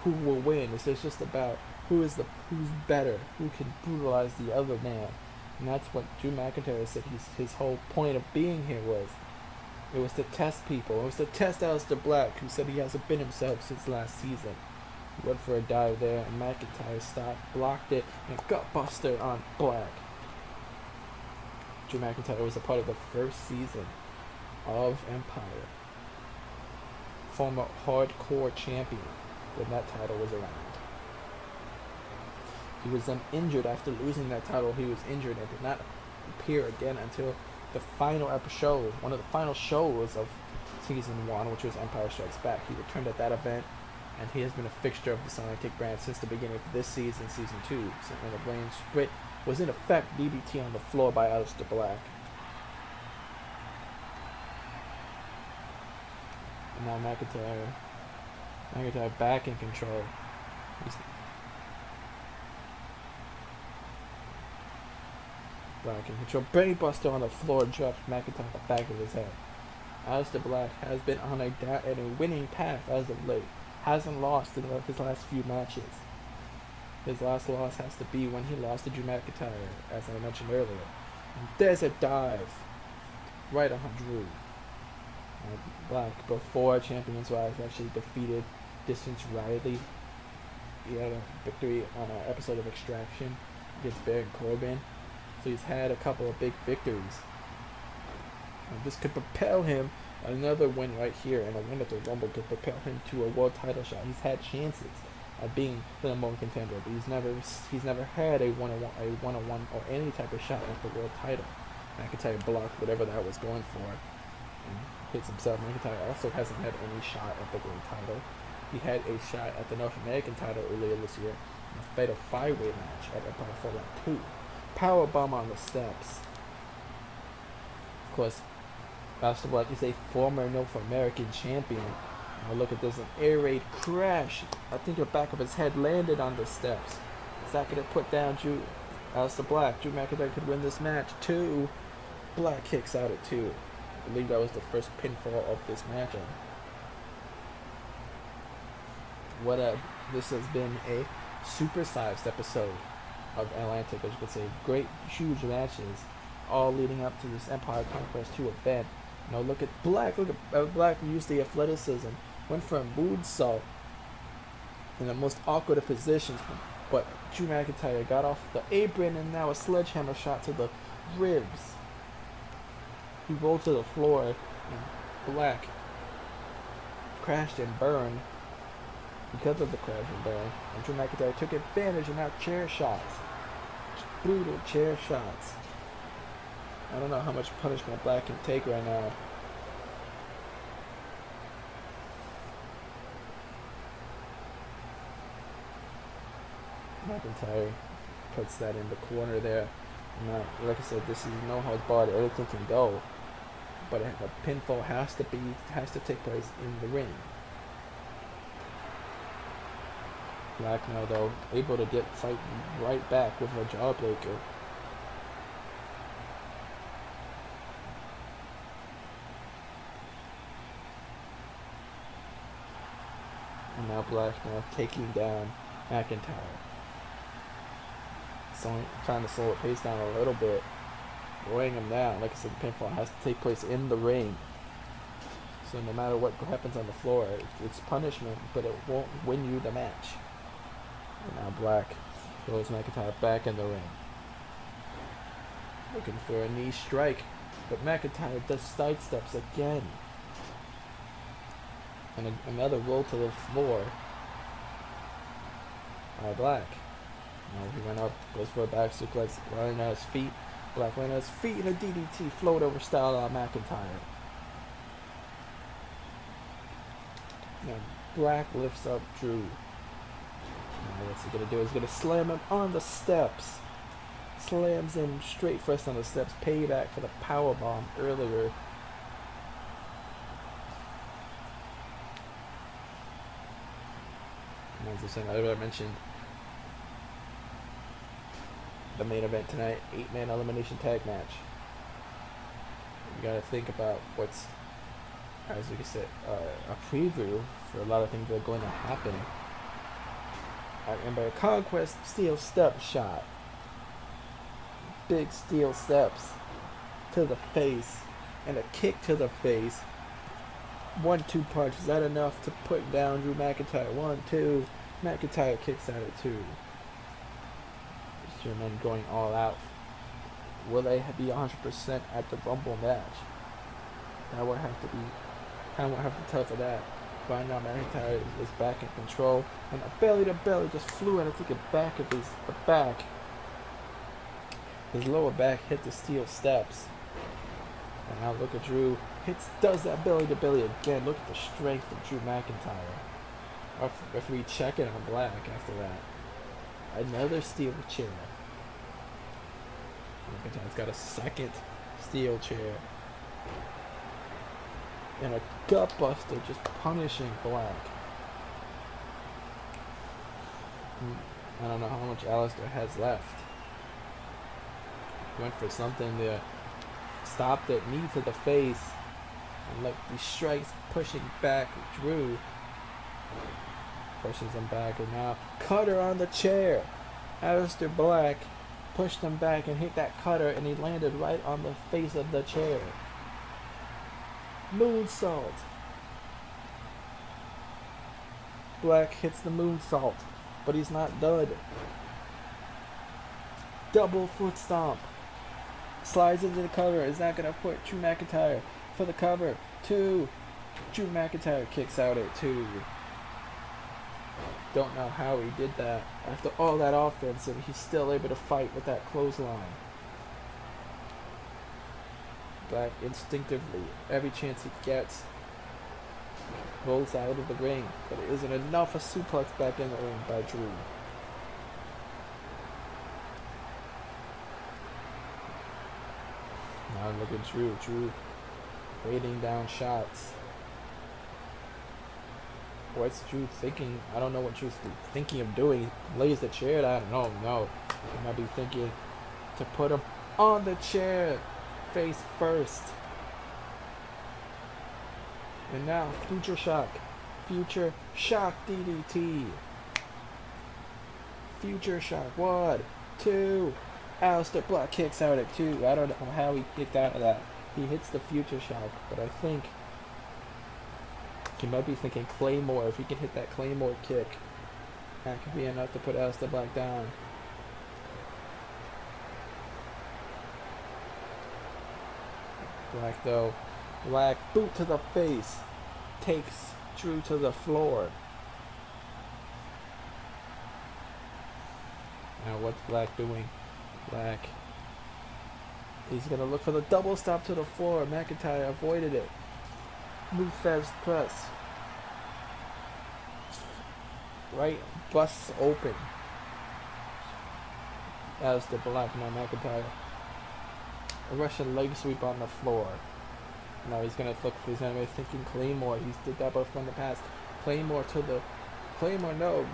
who will win. This is just about who's better, who can brutalize the other man. And that's what Drew McIntyre said his whole point of being here was. It was to test people. It was to test Aleister Black, who said he hasn't been himself since last season. He went for a dive there, and McIntyre stopped, blocked it, and gutbuster on Black. Drew McIntyre was a part of the first season of Empire. Former hardcore champion when that title was around. He was then injured after losing that title. He was injured and did not appear again until the final episode, one of the final shows of season 1, which was Empire Strikes Back. He returned at that event, and he has been a fixture of the Atlantic brand since the beginning of this season, season 2. So when the blame split was in effect, DBT on the floor by Aleister Black. And now McIntyre back in control. Black in control. Brain Buster on the floor drops McIntyre on the back of his head. Aleister Black has been on a winning path as of late. Hasn't lost in his last few matches. His last loss has to be when he lost to Drew McIntyre, as I mentioned earlier. And there's a dive right on Drew. Black, before Champions Rise, actually defeated Distance Riley. He had a victory on an episode of Extraction against Baron Corbin. So he's had a couple of big victories. And this could propel him, another win right here, and a win at the Rumble could propel him to a world title shot. He's had chances at being the number 1 contender, but he's never had a one-on-one or any type of shot at the world title. McIntyre blocked whatever that was going for and hits himself. McIntyre also hasn't had any shot at the world title. He had a shot at the North American title earlier this year in a fatal 5-way match at Empire 4-2. Powerbomb on the steps. Of course, Aleister Black is a former North American champion. Now look at this, an air raid crash. I think the back of his head landed on the steps. Is that going to put down Aleister Black? Drew McIntyre could win this match. 2. Black kicks out at 2. I believe that was the first pinfall of this matchup. This has been a supersized episode of Atlantic, as you can say. Great, huge matches, all leading up to this Empire Conquest 2 event. Now look at Black. Look at Black used the athleticism, went for a moonsault in the most awkward of positions, but Drew McIntyre got off the apron and now a sledgehammer shot to the ribs. He rolled to the floor and Black crashed and burned because of the crash and burn. And Drew McIntyre took advantage and now chair shots. Brutal chair shots. I don't know how much punishment Black can take right now. McIntyre puts that in the corner there. Now, like I said, this is no holds barred. Everything can go, but a pinfall has to take place in the ring. Black now though, able to get fight right back with a jawbreaker. And now Black now taking down McIntyre. So trying to slow the pace down a little bit. Weighing him down. Like I said, the pinfall has to take place in the ring. So no matter what happens on the floor, it's punishment, but it won't win you the match. And now Black throws McIntyre back in the ring. Looking for a knee strike, but McIntyre just sidesteps again. And another roll to the floor by Black. Now he went up, goes for a back suplex, landing on his feet. Black landing on his feet in a DDT, float over style on McIntyre. Now Black lifts up Drew. Now what's he gonna do? He's gonna slam him on the steps. Slams him straight first on the steps. Payback for the powerbomb earlier. And as I mentioned, the main event tonight, 8-man elimination tag match. You gotta think about what's, as we said, a preview for a lot of things that are going to happen at Empire Conquest. Steel step shot. Big steel steps to the face and a kick to the face. 1-2 punch. Is that enough to put down Drew McIntyre? 1-2. McIntyre kicks out at 2. Men going all out. Will they be 100% at the Rumble match? That would have to be. I would have to tell for that. But now McIntyre is back in control, and a belly to belly just flew at the back of his back. His lower back hit the steel steps. And now look at Drew. Does that belly to belly again. Look at the strength of Drew McIntyre. Referee checking on Black after that. Another steel chair. McIntyre's got a second steel chair. And a gut buster just punishing Black. I don't know how much Aleister has left. Went for something there. Stopped it, knee to the face. And look, these strikes pushing back Drew. Pushes him back, and now cutter on the chair. Aleister Black pushed him back and hit that cutter, and he landed right on the face of the chair. Moonsault. Black hits the moonsault, but he's not done. Double foot stomp. Slides into the cover. Is not going to put Drew McIntyre for the cover. 2. Drew McIntyre kicks out at 2. Don't know how he did that. After all that offense, and he's still able to fight with that clothesline. Black instinctively, every chance he gets, rolls out of the ring, but it isn't enough. A suplex back in the ring by Drew. Now look at Drew. Drew waiting down shots. What's Drew thinking? I don't know what Drew's thinking of doing. He lays the chair down. No. He might be thinking to put him on the chair, face first. And now, Future Shock. Future Shock DDT. Future Shock. 1, 2. Aleister Black kicks out at 2. I don't know how he kicked out of that. He hits the Future Shock, but I think he might be thinking Claymore. If he can hit that Claymore kick, that could be enough to put Aleister Black down. Black though. Black boot to the face. Takes Drew to the floor. Now what's Black doing? Black. He's going to look for the double stop to the floor. McIntyre avoided it. Move fast press. Right busts open. As the Black, now McIntyre. A Russian leg sweep on the floor. Now he's going to look for his enemy, thinking Claymore. He's did that before in the past. Claymore to the Claim or no,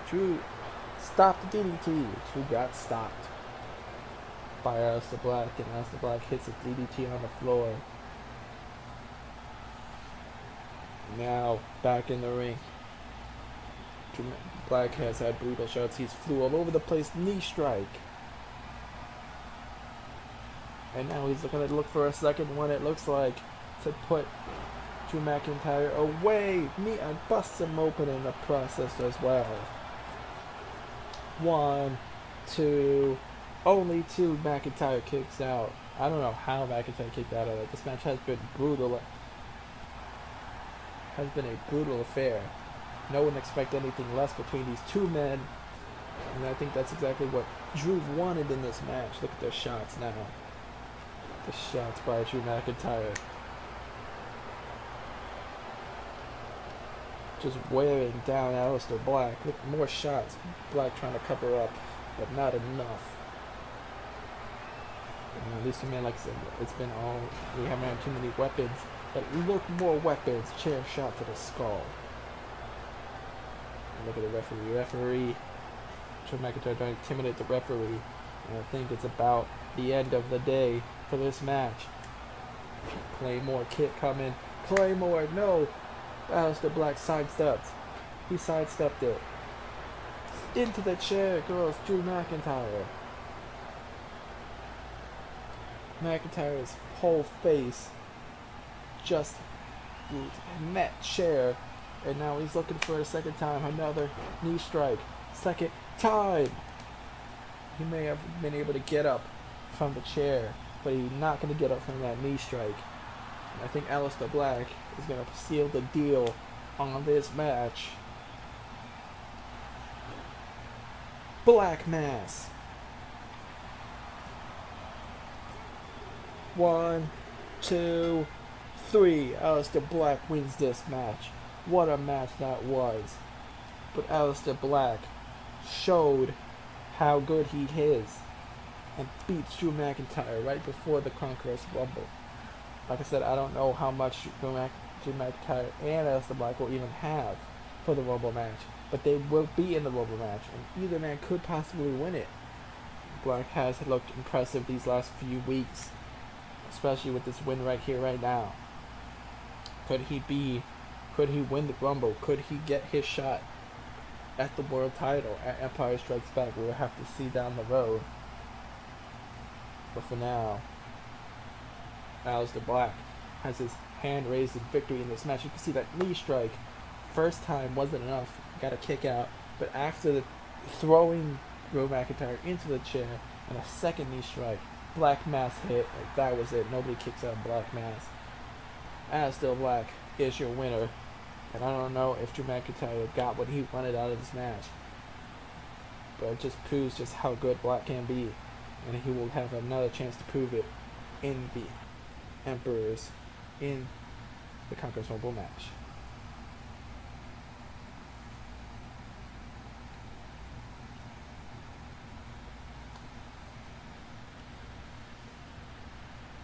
Drew stopped the DDT. Drew got stopped by Aleister Black, and Aleister Black hits a DDT on the floor. Now back in the ring. Black has had brutal shots. He's flew all over the place. Knee strike. And now he's going to look for a second one, it looks like, to put Drew McIntyre away. Knee and busts him open in the process as well. 1, 2, only 2. McIntyre kicks out. I don't know how McIntyre kicked out of it. This match has been brutal. Has been a brutal affair. No one expected anything less between these two men. And I think that's exactly what Drew wanted in this match. Look at their shots now. The shots by Drew McIntyre. Just wearing down Aleister Black. Look, more shots. Black trying to cover up, but not enough. These two men, like I said, it's been all, we haven't had too many weapons. But look, more weapons. Chair shot to the skull. And look at the referee. Referee. Drew McIntyre trying to intimidate the referee. And I think it's about the end of the day for this match. Claymore kick coming. Claymore, no. Aleister Black sidestepped. He sidestepped it. Into the chair goes Drew McIntyre. McIntyre's whole face just met chair, and now he's looking for a second time. Another knee strike. Second time. He may have been able to get up from the chair, but he's not going to get up from that knee strike. And I think Aleister Black is going to seal the deal on this match. Black Mass. 1, 2, 3. Aleister Black wins this match. What a match that was. But Aleister Black showed how good he is and beats Drew McIntyre right before the Conquest Rumble. Like I said, I don't know how much Drew McIntyre and Aleister Black will even have for the Rumble match, but they will be in the Rumble match, and either man could possibly win it. Black has looked impressive these last few weeks, especially with this win right here, right now. Could he win the Rumble? Could he get his shot at the world title at Empire Strikes Back? We'll have to see down the road. But for now, Aleister Black has his hand raised in victory in this match. You can see that knee strike. First time wasn't enough. Got a kick out. But after the throwing Drew McIntyre into the chair and a second knee strike, Black Mass hit. Like, that was it. Nobody kicks out Black Mass. Aleister Black is your winner. And I don't know if Drew McIntyre got what he wanted out of this match. But it just proves just how good Black can be. And he will have another chance to prove it in the Emperors in the Conquest Rumble match.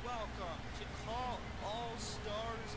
Welcome to Call All Stars.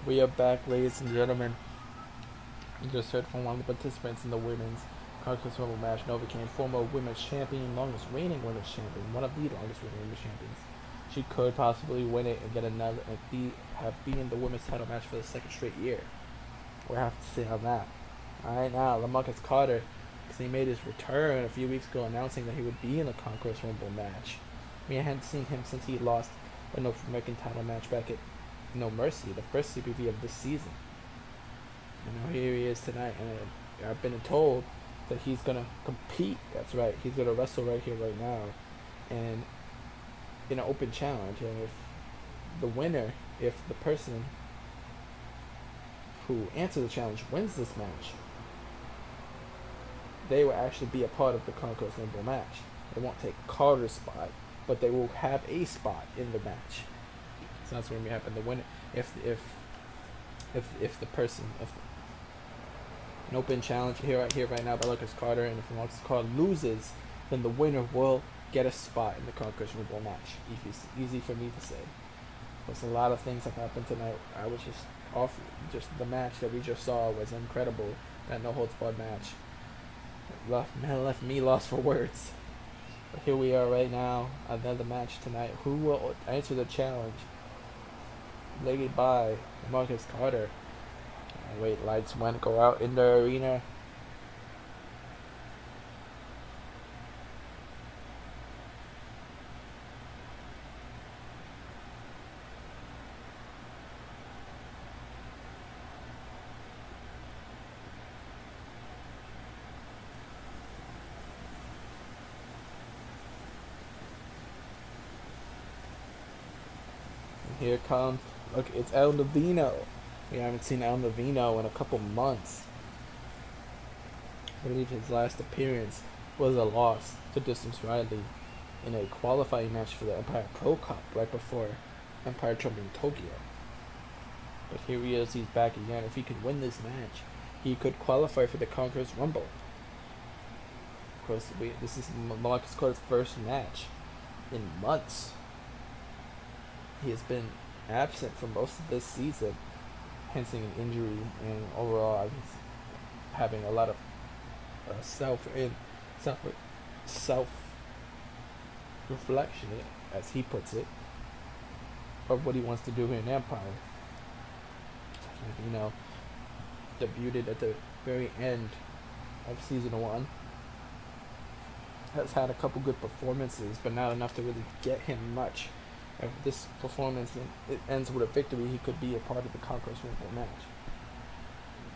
We are back, ladies and gentlemen. You just heard from one of the participants in the women's Conquest Rumble match. Nova became former women's champion, longest reigning women's champion, one of the longest reigning women's champions. She could possibly win it and get another and be in the women's title match for the second straight year. We'll have to see on that. Alright, now LaMarcus Carter, because he made his return a few weeks ago, announcing that he would be in the Conquest Rumble match. We hadn't seen him since he lost a North American title match back at No Mercy, the first CPV of this season. And now here he is tonight, and I've been told that he's gonna compete. That's right, he's gonna wrestle right here, right now, and in an open challenge. And if the winner, if the person who answers the challenge wins this match, they will actually be a part of the Conquest Rumble match. They won't take Carter's spot, but they will have a spot in the match. So that's when we happen. The winner, if the person, if an open challenge here right now by LaMarcus Carter, and if LaMarcus Carter loses, then the winner will get a spot in the Conquest Rumble match. Easy for me to say. Because a lot of things have happened tonight. I was just off. Just the match that we just saw was incredible. That no holds barred match left me lost for words. But here we are right now, another match tonight. Who will answer the challenge? Led by Marcus Carter. Wait, lights went go out in the arena. Here comes, look, it's El Navino. We haven't seen El Navino in a couple months. I believe his last appearance was a loss to Distance Riley in a qualifying match for the Empire Pro Cup right before Empire Trump in Tokyo. But here he is, he's back again. If he could win this match, he could qualify for the Conquest Rumble. Of course, this is Marcus Carter's first match in months. He has been absent for most of this season, hence an injury, and overall he's having a lot of self reflection, as he puts it, of what he wants to do here in Empire. You know, debuted at the very end of season 1. Has had a couple good performances, but not enough to really get him much. If this performance it ends with a victory, he could be a part of the Conquest Rumble match.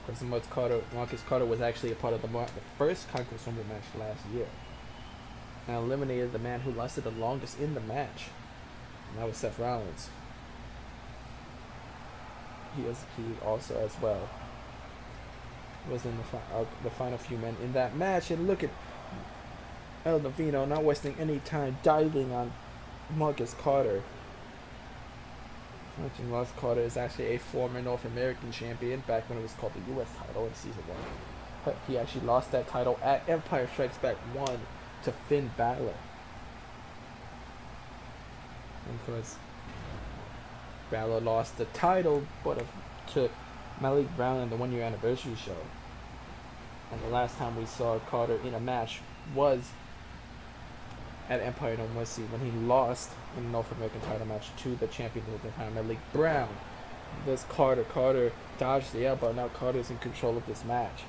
Because Marcus Carter was actually a part of the first Conquest Rumble match last year, and eliminated the man who lasted the longest in the match, and that was Seth Rollins. He also as well was in the final few men in that match. And look at El Navino not wasting any time diving on Marcus Carter. Marcus Carter is actually a former North American champion back when it was called the U.S. title in season 1. He actually lost that title at Empire Strikes Back 1 to Finn Balor. And of course, Balor lost the title to Malik Brown in the 1-year anniversary show. And the last time we saw Carter in a match was at Empire No Mercy when he lost in the North American title match to the champion at the time, Malik Brown. This Carter dodged the elbow. Now Carter's in control of this match.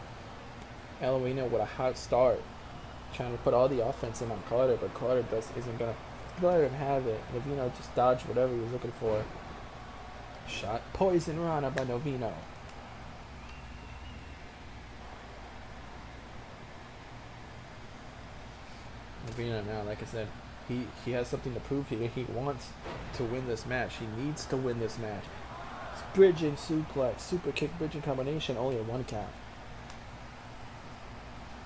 El Navino with a hot start, trying to put all the offense in on Carter, but Carter isn't gonna let him have it. Navino just dodged whatever he was looking for. Shot Poison Rana by Navino. Navino now, like I said, he has something to prove here. He wants to win this match. He needs to win this match. It's bridging suplex, super kick, bridging combination, only a 1 count.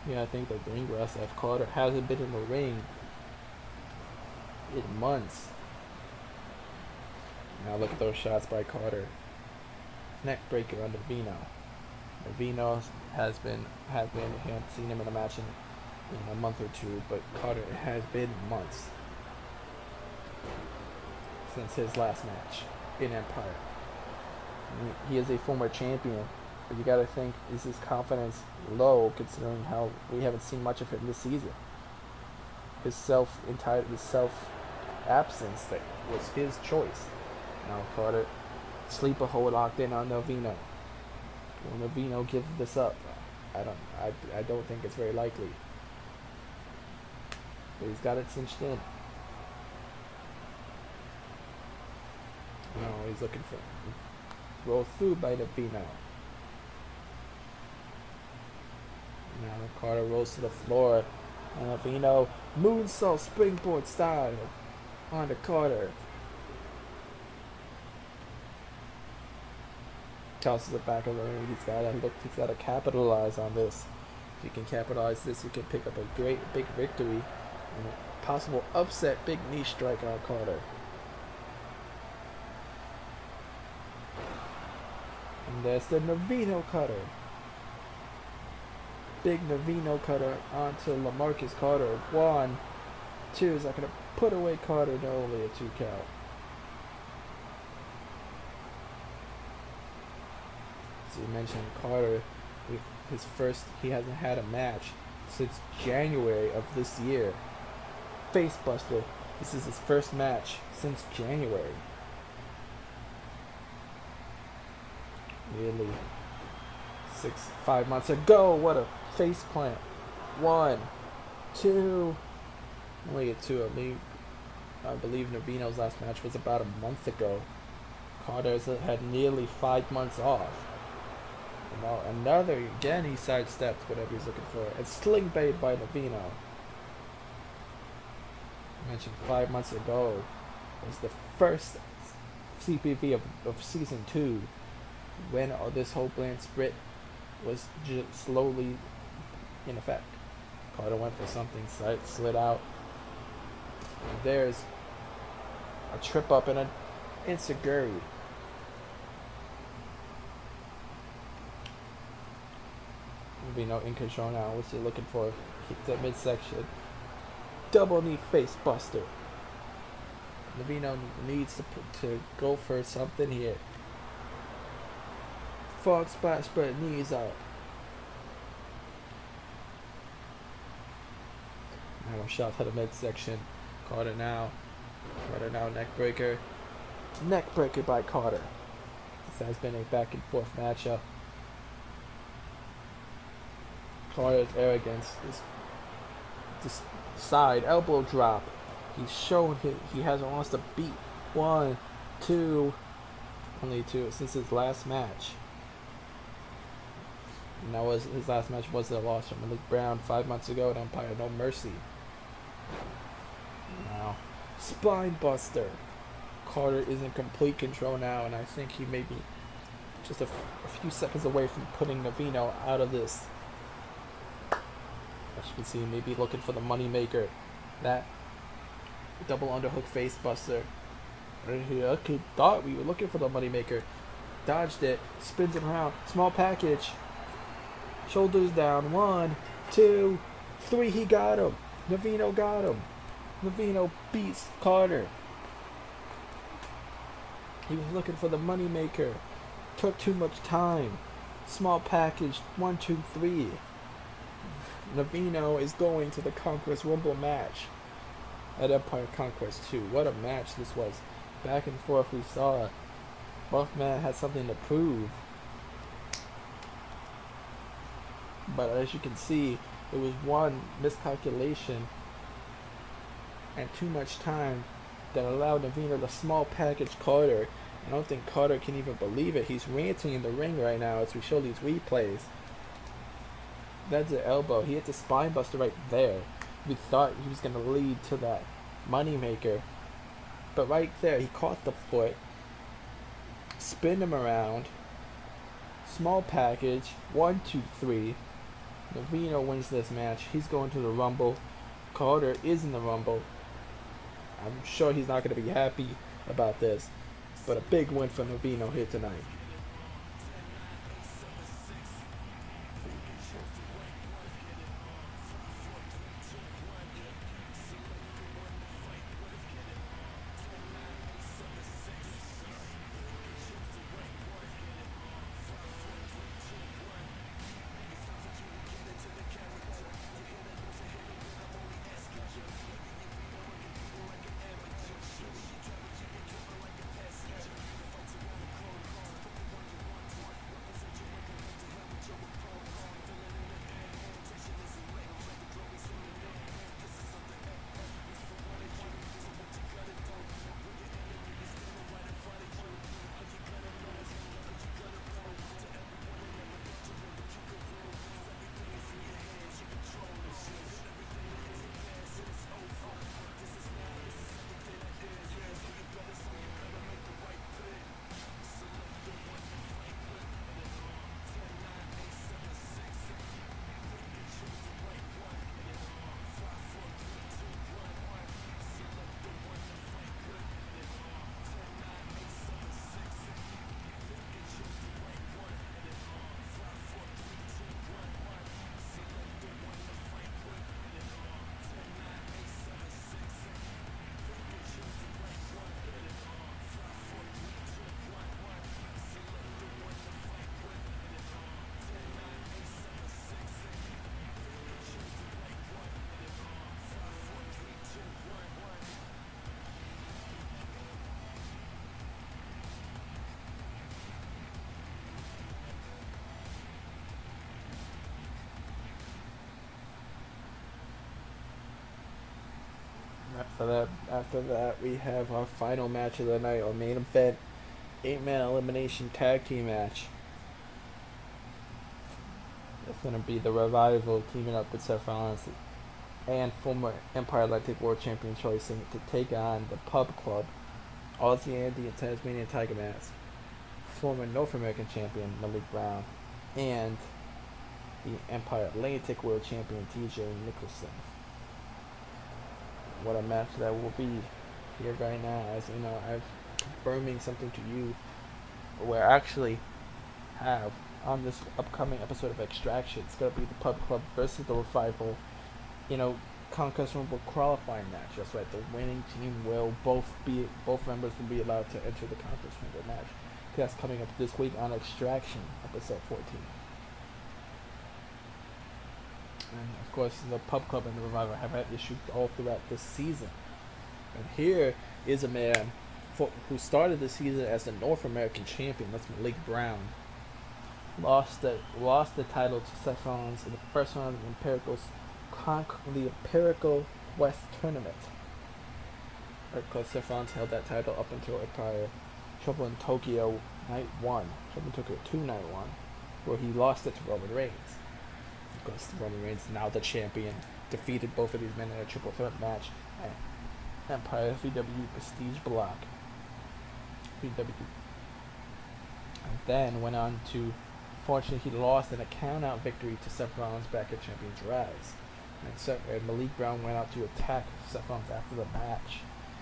Yeah, I think that the ring rust of Carter hasn't been in the ring in months. Now look at those shots by Carter. Neck breaker on Navino. Navino has been haven't seen him in a match in a month or two, but Carter, it has been months since his last match in Empire. He is a former champion, but you got to think, is his confidence low considering how we haven't seen much of him this season? His self absence that was his choice. Now Carter, sleeper hold locked in on Navino. Will Navino give this up? I don't think it's very likely. But he's got it cinched in. No, he's looking for roll through by Navino. Now Carter rolls to the floor. And Navino moonsault springboard style onto Carter. Tosses it back of the ring. He's gotta capitalize on this. If he can capitalize this, he can pick up a great big victory and a possible upset big knee strike on Carter. And there's the Navino cutter. Big Navino cutter onto LaMarcus Carter. 1, 2. Is not going to put away Carter. No, only a 2 count. So you mentioned Carter. He hasn't had a match since January of this year. Facebuster. This is his first match since January. Nearly 5 months ago. What a face plant. 1, 2. Only a 2. I believe Navino's last match was about a month ago. Carter's had nearly 5 months off. Another, again, he sidestepped whatever he's looking for. It's sling bait by Navino. I mentioned 5 months ago was the first CPV of season 2 when this whole bland split was just slowly in effect. Carter went for something, slid out. And there's a trip up and an enziguri. Navino in control now. What's he looking for? Keep that midsection. Double knee face buster. Navino needs to go for something here. Frog splash, spread knees out. Now shot to the midsection. Carter now neck breaker. Neck breaker by Carter. This has been a back and forth matchup. Carter's arrogance is this side elbow drop. He's shown he hasn't lost a beat. 1, 2, only 2 since his last match. And that was his last match was a loss from Malik Brown 5 months ago at Empire No Mercy. Now, spine buster. Carter is in complete control now, and I think he may be just a few seconds away from putting Navino out of this. As you can see, maybe looking for the money maker. That double underhook face buster. Okay, thought we were looking for the money maker. Dodged it, spins it around. Small package. Shoulders down. 1, 2, 3. He got him. Navino got him. Navino beats Carter. He was looking for the money maker. Took too much time. Small package. 1, 2, 3. Navino is going to the Conquest Rumble match at Empire Conquest 2. What a match this was. Back and forth we saw. Both men had something to prove. But as you can see, it was one miscalculation and too much time that allowed Navino to small package Carter. I don't think Carter can even believe it. He's ranting in the ring right now as we show these replays. That's the elbow. He hit the spine buster right there. We thought he was going to lead to that moneymaker. But right there, he caught the foot. Spin him around. Small package. 1, 2, 3. Navino wins this match. He's going to the Rumble. Carter is in the Rumble. I'm sure he's not going to be happy about this. But a big win for Navino here tonight. After that, we have our final match of the night, our main event, 8-man elimination tag team match. It's gonna be the Revival teaming up with Seth Rollins and former Empire Electric World Champion Nicholson to take on the Pub Club, Aussie Andy and Tasmanian Tiger Mask, former North American Champion Malik Brown, and the Empire Atlantic World Champion TJ Nicholson. What a match that will be here right now. As you know, I'm confirming something to you where I actually have on this upcoming episode of Extraction. It's going to be the Pub Club versus the Revival, Conquest Rumble qualifying match. That's right, the winning team will both members will be allowed to enter the Conquest Rumble match. That's coming up this week on Extraction, episode 14. And of course, the Pub Club and the Revival have had issues all throughout this season. And here is a man who started the season as the North American champion. That's Malik Brown. Lost the title to Seth Rollins in the first round of the Empirical West tournament. Of course, Seth Rollins held that title up until Empire Trouble in Tokyo Night 1. Trouble in Tokyo 2 Night 1, where he lost it to Roman Reigns. Of course, Roman Reigns, now the champion, defeated both of these men in a triple threat match at Empire VW Prestige Balck. VW. And then went on to, fortunately, he lost in a count-out victory to Seth Rollins back at Champions Rise. And Malik Brown went out to attack Seth Rollins after the match.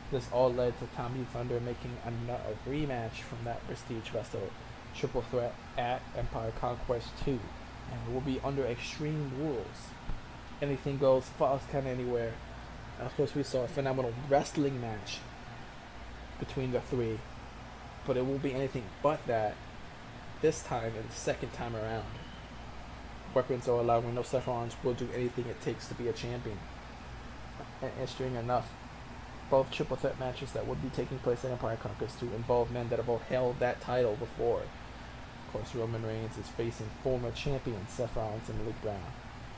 This all led to Tommy Thunder making a rematch from that Prestige Wrestle triple threat at Empire Conquest 2. And it will be under extreme rules. Anything goes, falls count anywhere. And of course, we saw a phenomenal wrestling match between the three. But it will be anything but that this time and the second time around. Weapons are allowed. We know Seth Rollins will do anything it takes to be a champion. And interesting enough, both triple threat matches that would be taking place in Empire Conquest 2 involve men that have all held that title before. Of course, Roman Reigns is facing former champions Seth Rollins and Malik Brown.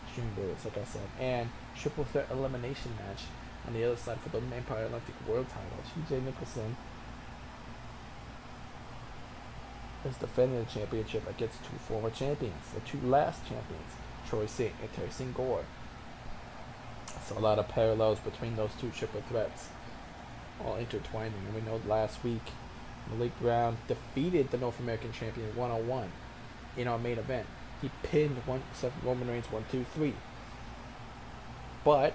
Extreme Rules, like I said. And triple threat elimination match on the other side for the Empire Electric World title. TJ Nicholson is defending the championship against two former champions, the two last champions, Troy Singh and Tyson Gore. So a lot of parallels between those two triple threats, all intertwining. And we know last week Malik Brown defeated the North American champion 1-on-1 in our main event. He pinned Roman Reigns 1-2-3. But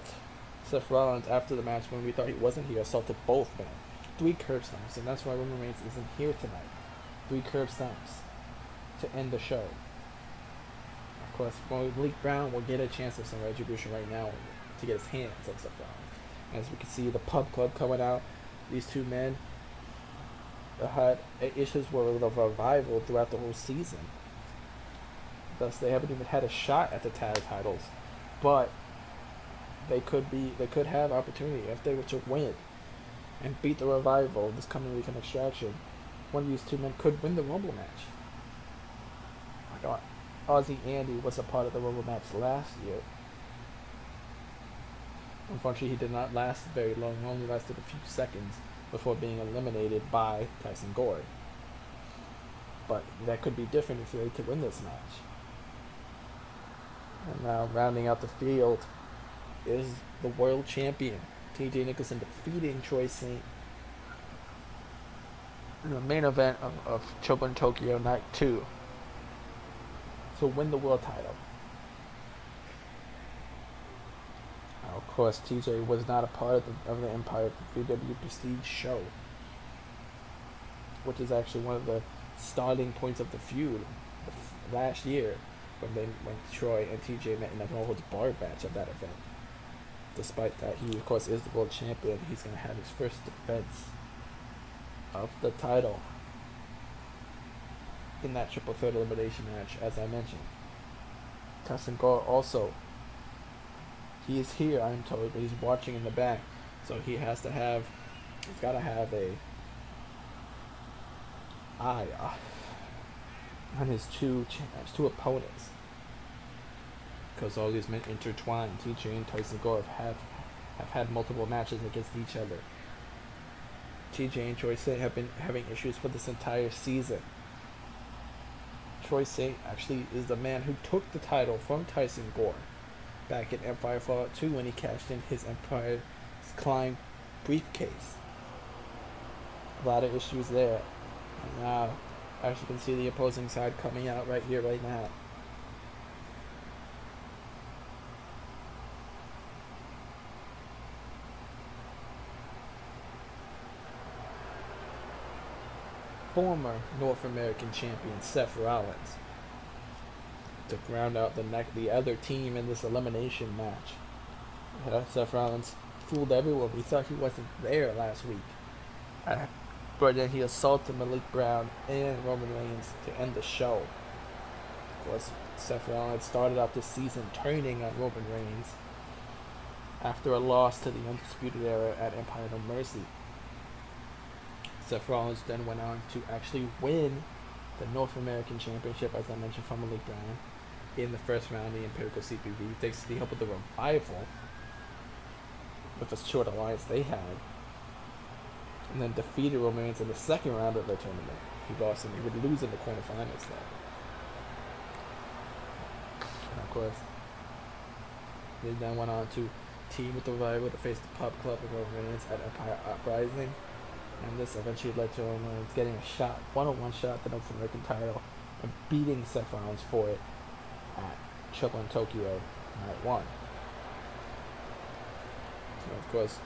Seth Rollins, after the match, when we thought he wasn't here, assaulted both men. 3 curb stomps, and that's why Roman Reigns isn't here tonight. 3 curb stomps to end the show. Of course, Malik Brown will get a chance of some retribution right now to get his hands on Seth Rollins. As we can see, the Pub Club coming out. These two men had issues with the Revival throughout the whole season. Thus, they haven't even had a shot at the tag titles, but they could have opportunity if they were to win and beat the Revival this coming week in Extraction. One of these two men could win the Rumble match. I thought Aussie Andy was a part of the Rumble match last year. Unfortunately, he did not last very long. He only lasted a few seconds before being eliminated by Tyson Gore. But that could be different if they were to win this match. And now, rounding out the field is the world champion, TJ Nicholson, defeating Troy St. in the main event of Trouble in Tokyo Night 2 to win the world title. Now, of course, TJ was not a part of the Empire VW Prestige show, which is actually one of the starting points of the feud last year when Troy and TJ met in the no-holds barred match of that event. Despite that, he of course is the world champion. He's going to have his first defense of the title in that triple threat elimination match, as I mentioned. Tyson Gore also, he is here, I'm told, but he's watching in the back, so he's got to have a eye on his two opponents, because all these men intertwined. TJ and Tyson Gore have have had multiple matches against each other. TJ and Troy Saint have been having issues for this entire season. Troy Saint actually is the man who took the title from Tyson Gore back in Empire Fallout 2 when he cashed in his Empire's Climb briefcase. A lot of issues there. And now, as you can see, the opposing side coming out right here, right now. Former North American champion Seth Rollins to round out the other team in this elimination match. Seth Rollins fooled everyone. We thought he wasn't there last week. But then he assaulted Malik Brown and Roman Reigns to end the show. Of course, Seth Rollins started out this season turning on Roman Reigns after a loss to the Undisputed Era at Empire No Mercy. Seth Rollins then went on to actually win the North American Championship, as I mentioned, from Malik Brown in the first round of the Empirical CPV, thanks to the help of the Revival with a short alliance they had, and then defeated Roman Reigns in the second round of the tournament. He lost and he would lose in the quarterfinals though. And of course, they then went on to team with the Revival to face the Pub Club of Roman Reigns at Empire Uprising. And this eventually led to Roman Reigns getting a shot, one-on-one shot at the North American title, and beating Seth Rollins for it at Triple in Tokyo Night 1. So of course,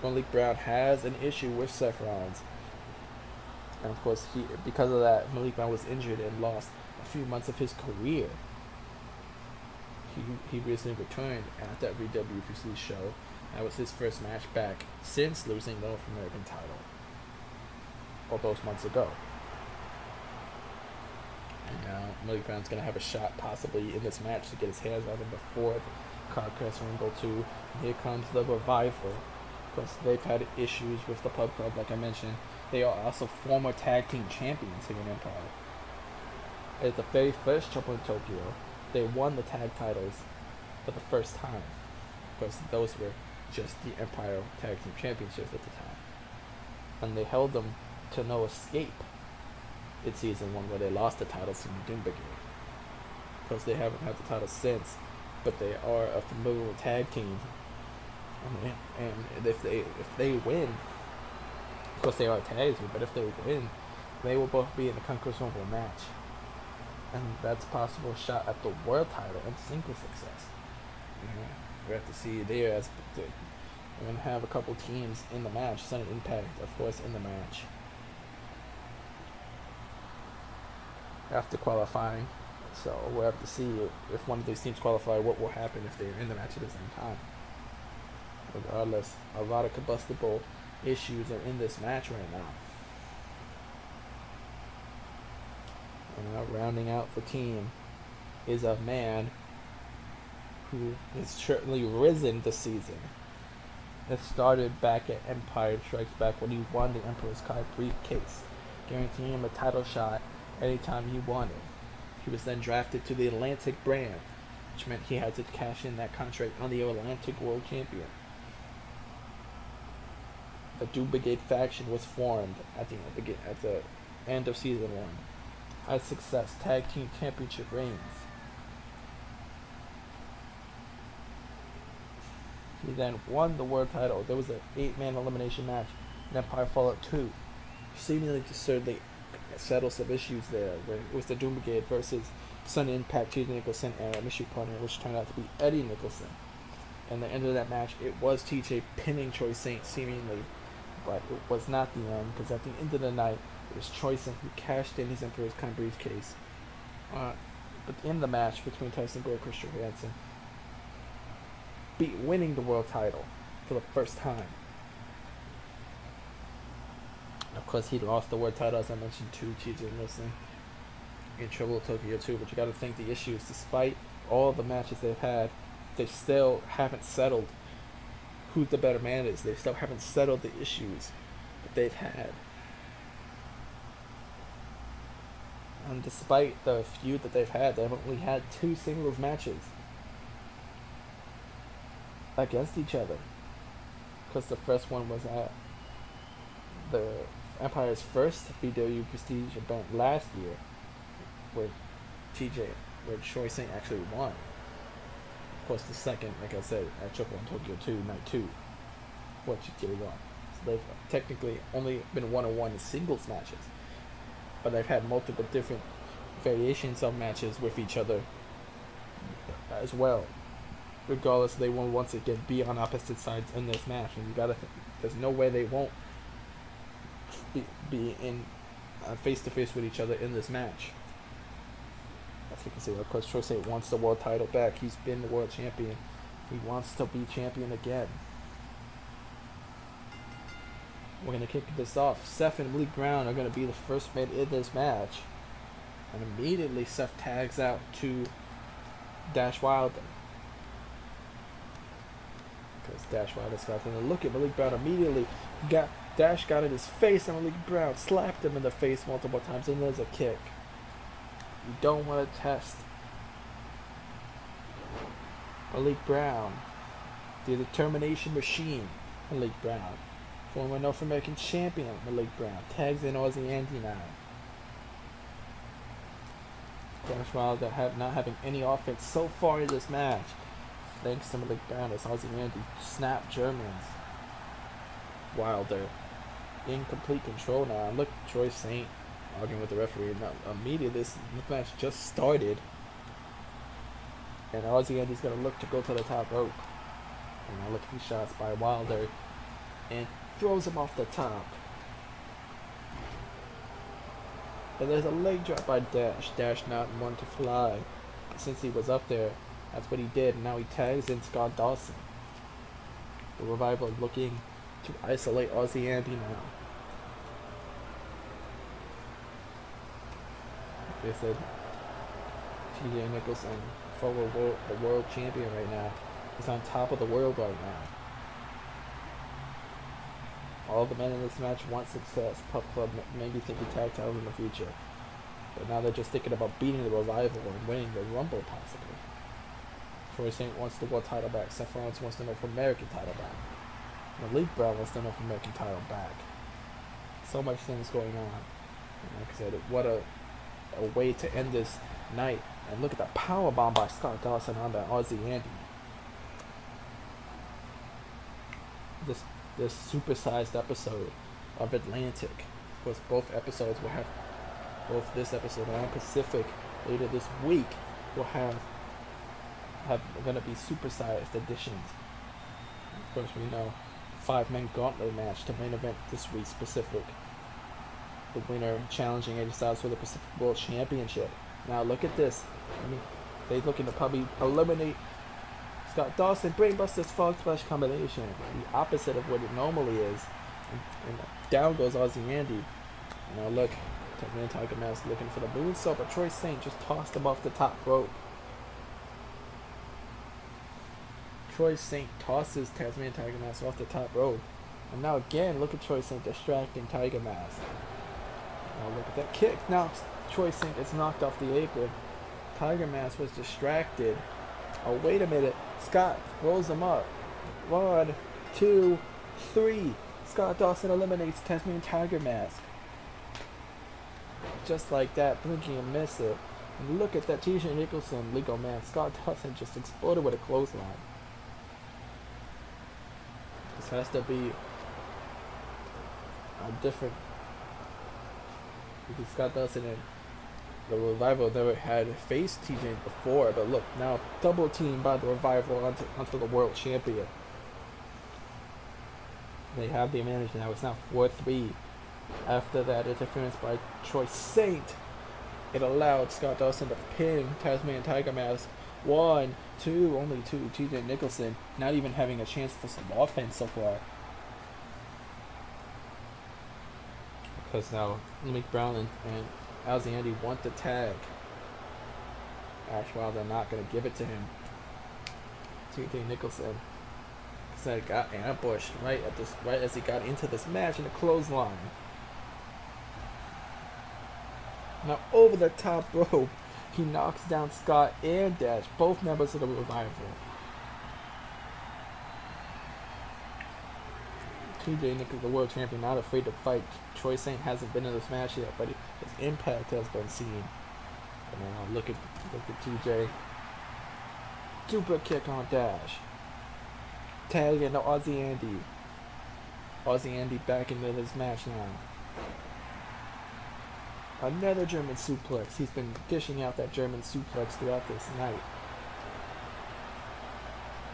Malik Brown has an issue with Seth Rollins. And of course, because of that, Malik Brown was injured and lost a few months of his career. He recently returned at that WWC show. That was his first match back since losing the North American title all those months ago. And now Malik Brown's going to have a shot possibly in this match to get his hands on him before the Conquest Rumble 2. And here comes the Revival. Of course, they've had issues with the Pub Club, like I mentioned. They are also former tag team champions here in Empire. At the very first Triple in Tokyo, they won the tag titles for the first time. Of course, those were just the Empire Tag Team Championships at the time. And they held them to no escape in Season 1, where they lost the titles to the Doom Brigade. Of course, they haven't had the titles since, but they are a formidable tag team. And if they win, of course they are tags, but if they win, they will both be in the Conquest Rumble match. And that's a possible shot at the world title and single success. We have to see there, as we're going to have a couple teams in the match. Sudden Impact, of course, in the match after qualifying. So we'll have to see if one of these teams qualify, what will happen if they're in the match at the same time. Regardless, a lot of combustible issues are in this match right now. And now rounding out the team is a man who has certainly risen this season. It started back at Empire Strikes Back when he won the Emperor's Card briefcase, guaranteeing him a title shot anytime he wanted. He was then drafted to the Atlantic brand, which meant he had to cash in that contract on the Atlantic World Champion. The Doom Brigade faction was formed at the end of Season 1. Had success Tag Team Championship reigns. He then won the world title. There was an 8-man elimination match in Empire Fallout 2. Seemingly to certainly settle some issues there. Where it was the Doom Brigade versus Sun Impact, TJ Nicholson, and a mystery partner, which turned out to be Eddie Nicholson. And the end of that match, it was TJ pinning Troy Saint seemingly. But it was not the end, because at the end of the night, it was Troy Saint who cashed in his Emperor's kind of briefcase. But in the match between Tyson Gore and Chris Johansen, winning the world title for the first time. Of course, he lost the world title, as I mentioned, to TJ Nicholson in Triple Tokyo 2. But you got to think the issues, despite all the matches they've had, they still haven't settled who the better man is. They still haven't settled the issues that they've had. And despite the feud that they've had, they've only had 2 singles matches. against each other. Because the first one was at the Empire's first VW Prestige event last year, where Troy Saint actually won. Of course, the second, like I said, at Triple in Tokyo 2, Night 2, what TJ won. So they've technically only been 1-on-1 in singles matches, but they've had multiple different variations of matches with each other as well. Regardless, they will once again be on opposite sides in this match, and you gotta. There's no way they won't be in face to face with each other in this match. As you can see, of course, Troy Saint wants the world title back. He's been the world champion. He wants to be champion again. We're gonna kick this off. Seth and Malik Brown are gonna be the first men in this match, and immediately Seth tags out to Dash Wilder. Because Dash Wilder's got to look at Malik Brown immediately. Dash got in his face, and Malik Brown slapped him in the face multiple times, and there's a kick. You don't want to test Malik Brown, the determination machine. Malik Brown, former North American champion. Malik Brown tags in Aussie Andy now. Dash Wilder not having any offense so far in this match, thanks to Malik Brown as Aussie Andy snapped Germans. Wilder in complete control now. Look, Troy Saint arguing with the referee. Now, immediately this match just started, and Aussie Andy's gonna look to go to the top rope. And now look at these shots by Wilder, and throws him off the top. And there's a leg drop by Dash. Dash not one to fly. Since he was up there, that's what he did. And now he tags in Scott Dawson. The Revival looking to isolate Aussie Andy now. They said TJ Nicholson, the world champion right now, is on top of the world right now. All the men in this match want success. Pup Club maybe thinking tag titles in the future, but now they're just thinking about beating the Revival and winning the Rumble possibly. Troy Saint wants the world title back. Seth Rollins wants the North American title back. Malik Brown wants the North American title back. So much things going on. And like I said, what a way to end this night. And look at the powerbomb by Scott Dawson on that Aussie Andy. This supersized episode of Atlantic. Of course, both episodes will have, both this episode and Pacific later this week will have going to be supersized editions. Of course, we know 5-man gauntlet match to main event this week Pacific. The winner challenging AJ Styles for the Pacific World Championship. Now look at this. I mean, they're looking to probably eliminate Scott Dawson, Brainbuster's Frog Splash combination. The opposite of what it normally is. And down goes Aussie Andy. Now look, Tasmanian Tiger Mask looking for the moonsault, but Troy Saint just tossed him off the top rope. Troy Saint tosses Tasmanian Tiger Mask off the top rope. And now again, look at Troy Saint distracting Tiger Mask. Now look at that kick. Now Troy Saint gets knocked off the apron. Tiger Mask was distracted. Oh, wait a minute. Scott rolls him up. 1, 2, 3. Scott Dawson eliminates Tasmanian Tiger Mask. Just like that, blinking and miss it. And look at that TJ Nicholson legal man. Scott Dawson just exploded with a clothesline. This has to be a different, because Scott Dawson and the Revival never had faced TJ before, but look, now double teamed by the Revival onto the world champion. They have the advantage now. It's now 4-3. After that interference by Troy Saint, it allowed Scott Dawson to pin Tasmanian Tiger Mask. 1, 2, only 2. TJ Nicholson not even having a chance for some offense so far. Because now Malik Brown and Aussie Andy want the tag. Ash Wilder not going to give it to him. TJ Nicholson said got ambushed right as he got into this match in the clothesline. Now over the top rope, he knocks down Scott and Dash, both members of the Revival. TJ Nicholson, the world champion, not afraid to fight. Troy Saint hasn't been in this match yet, but his impact has been seen. And now look at TJ. Super kick on Dash. Tag into Aussie Andy. Aussie Andy back into this match now. Another German suplex. He's been dishing out that German suplex throughout this night.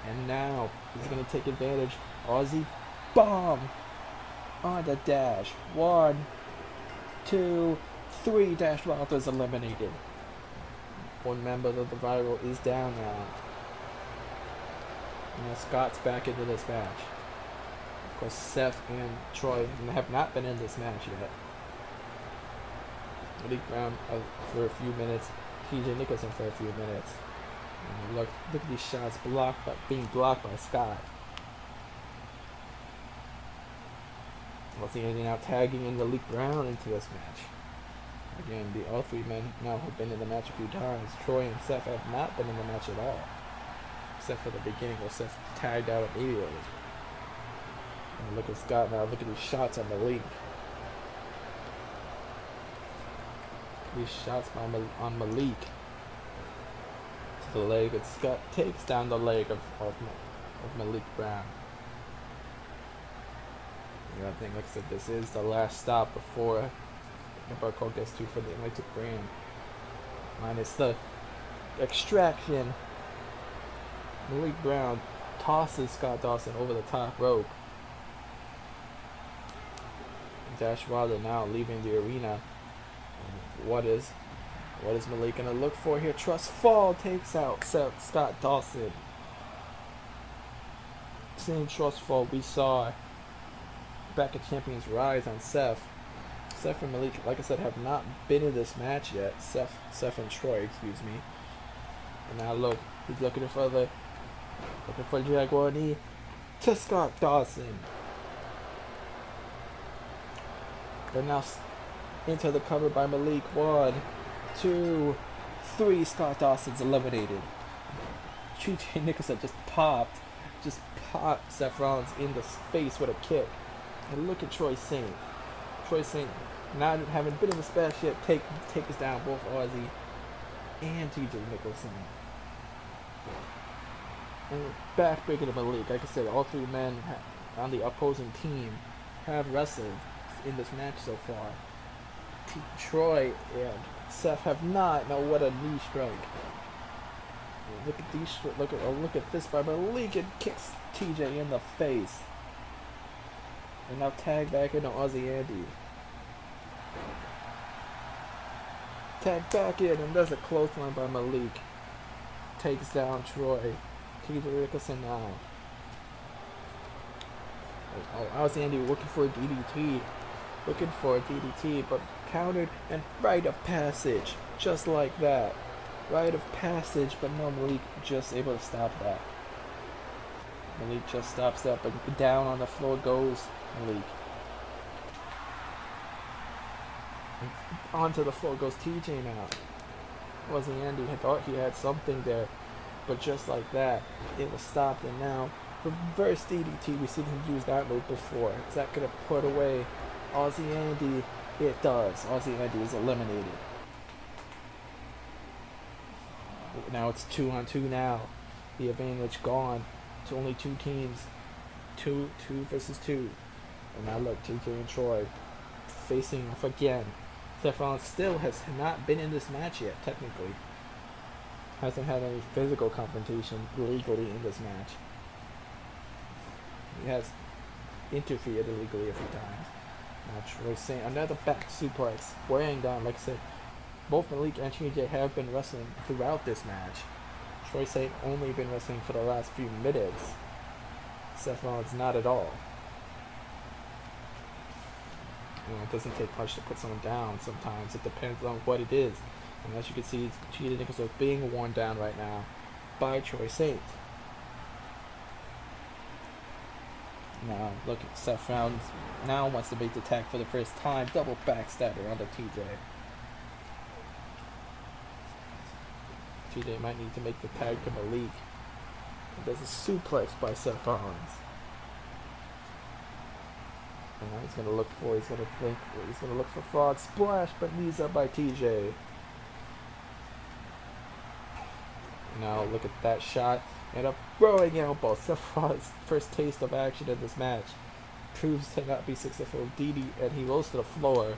And now he's going to take advantage. Aussie bomb on the Dash. 1, 2, 3. Dash Wilder is eliminated. One member of the Viral is down now. Now Scott's back into this match. Of course, Seth and Troy have not been in this match yet. Malik Brown for a few minutes. TJ Nicholson for a few minutes. And look at these shots being blocked by Scott. Once again, now tagging in Malik Brown into this match. Again, all three men now have been in the match a few times. Troy and Seth have not been in the match at all. Except for the beginning where Seth tagged out immediately. And look at Scott now. Look at these shots on Malik. These shots on Malik. To the leg. And Scott takes down the leg of Malik Brown. And I think, like I said, this is the last stop before Empire Conquest 2 for the Atlantic brand. Minus the extraction. Malik Brown tosses Scott Dawson over the top rope. Dash Wilder now leaving the arena. What is Malik gonna look for here? Trust fall takes out Scott Dawson. Same trust fall we saw back at Champions Rise on Seth. Seth and Malik, like I said, have not been in this match yet. Seth and Troy, excuse me. And now look, he's looking for Jaguar knee to Scott Dawson. They're now into the cover by Malik. 1, 2, 3. Scott Dawson's eliminated. TJ Nicholson just popped Seth Rollins in the face with a kick. And look at Troy Saint. Troy Saint, not having been in the match yet, takes down both Aussie and TJ Nicholson. And backbreaking to Malik. Like I said, all three men on the opposing team have wrestled in this match so far. Troy and Seth have not. Now what a knee strike! Look at these. Look at this by Malik. It kicks TJ in the face. And now tag back into Aussie Andy. Tag back in, and there's a clothesline by Malik. Takes down Troy. TJ Nicholson now. Aussie Andy looking for a DDT. But countered and rite of passage. Just like that. Rite of passage, but no, Malik just able to stop that. Malik just stops that, but down on the floor goes Malik. Onto the floor goes TJ now. Wasn't Andy? I thought he had something there, but just like that, it was stopped. And now reverse DDT. We've seen him use that move before. Is that gonna put away Aussie Andy? It does. Aussie Andy is eliminated. Now it's 2-on-2 now. The advantage gone. It's only two teams. Two versus two. And now look, TJ and Troy facing off again. Seth Rollins still has not been in this match yet, technically. Hasn't had any physical confrontation legally in this match. He has interfered illegally a few times. Now Troy saying another back suplex, wearing down. Like I said, both Malik and TJ have been wrestling throughout this match. Troy Saint only been wrestling for the last few minutes. Seth Rollins not at all. You know, it doesn't take much to put someone down. Sometimes it depends on what it is. And as you can see, TJ Nicholson is being worn down right now by Troy Saint. Now look at Seth Rollins now wants to make the tag for the first time. Double backstabber on the TJ. TJ might need to make the tag to Malik. There's a suplex by Seth Rollins. And now he's gonna look for frog splash, but knees up by TJ. Now look at that shot and a throwing elbow. Seth Rollins' first taste of action in this match proves to not be successful. DD, and he rolls to the floor,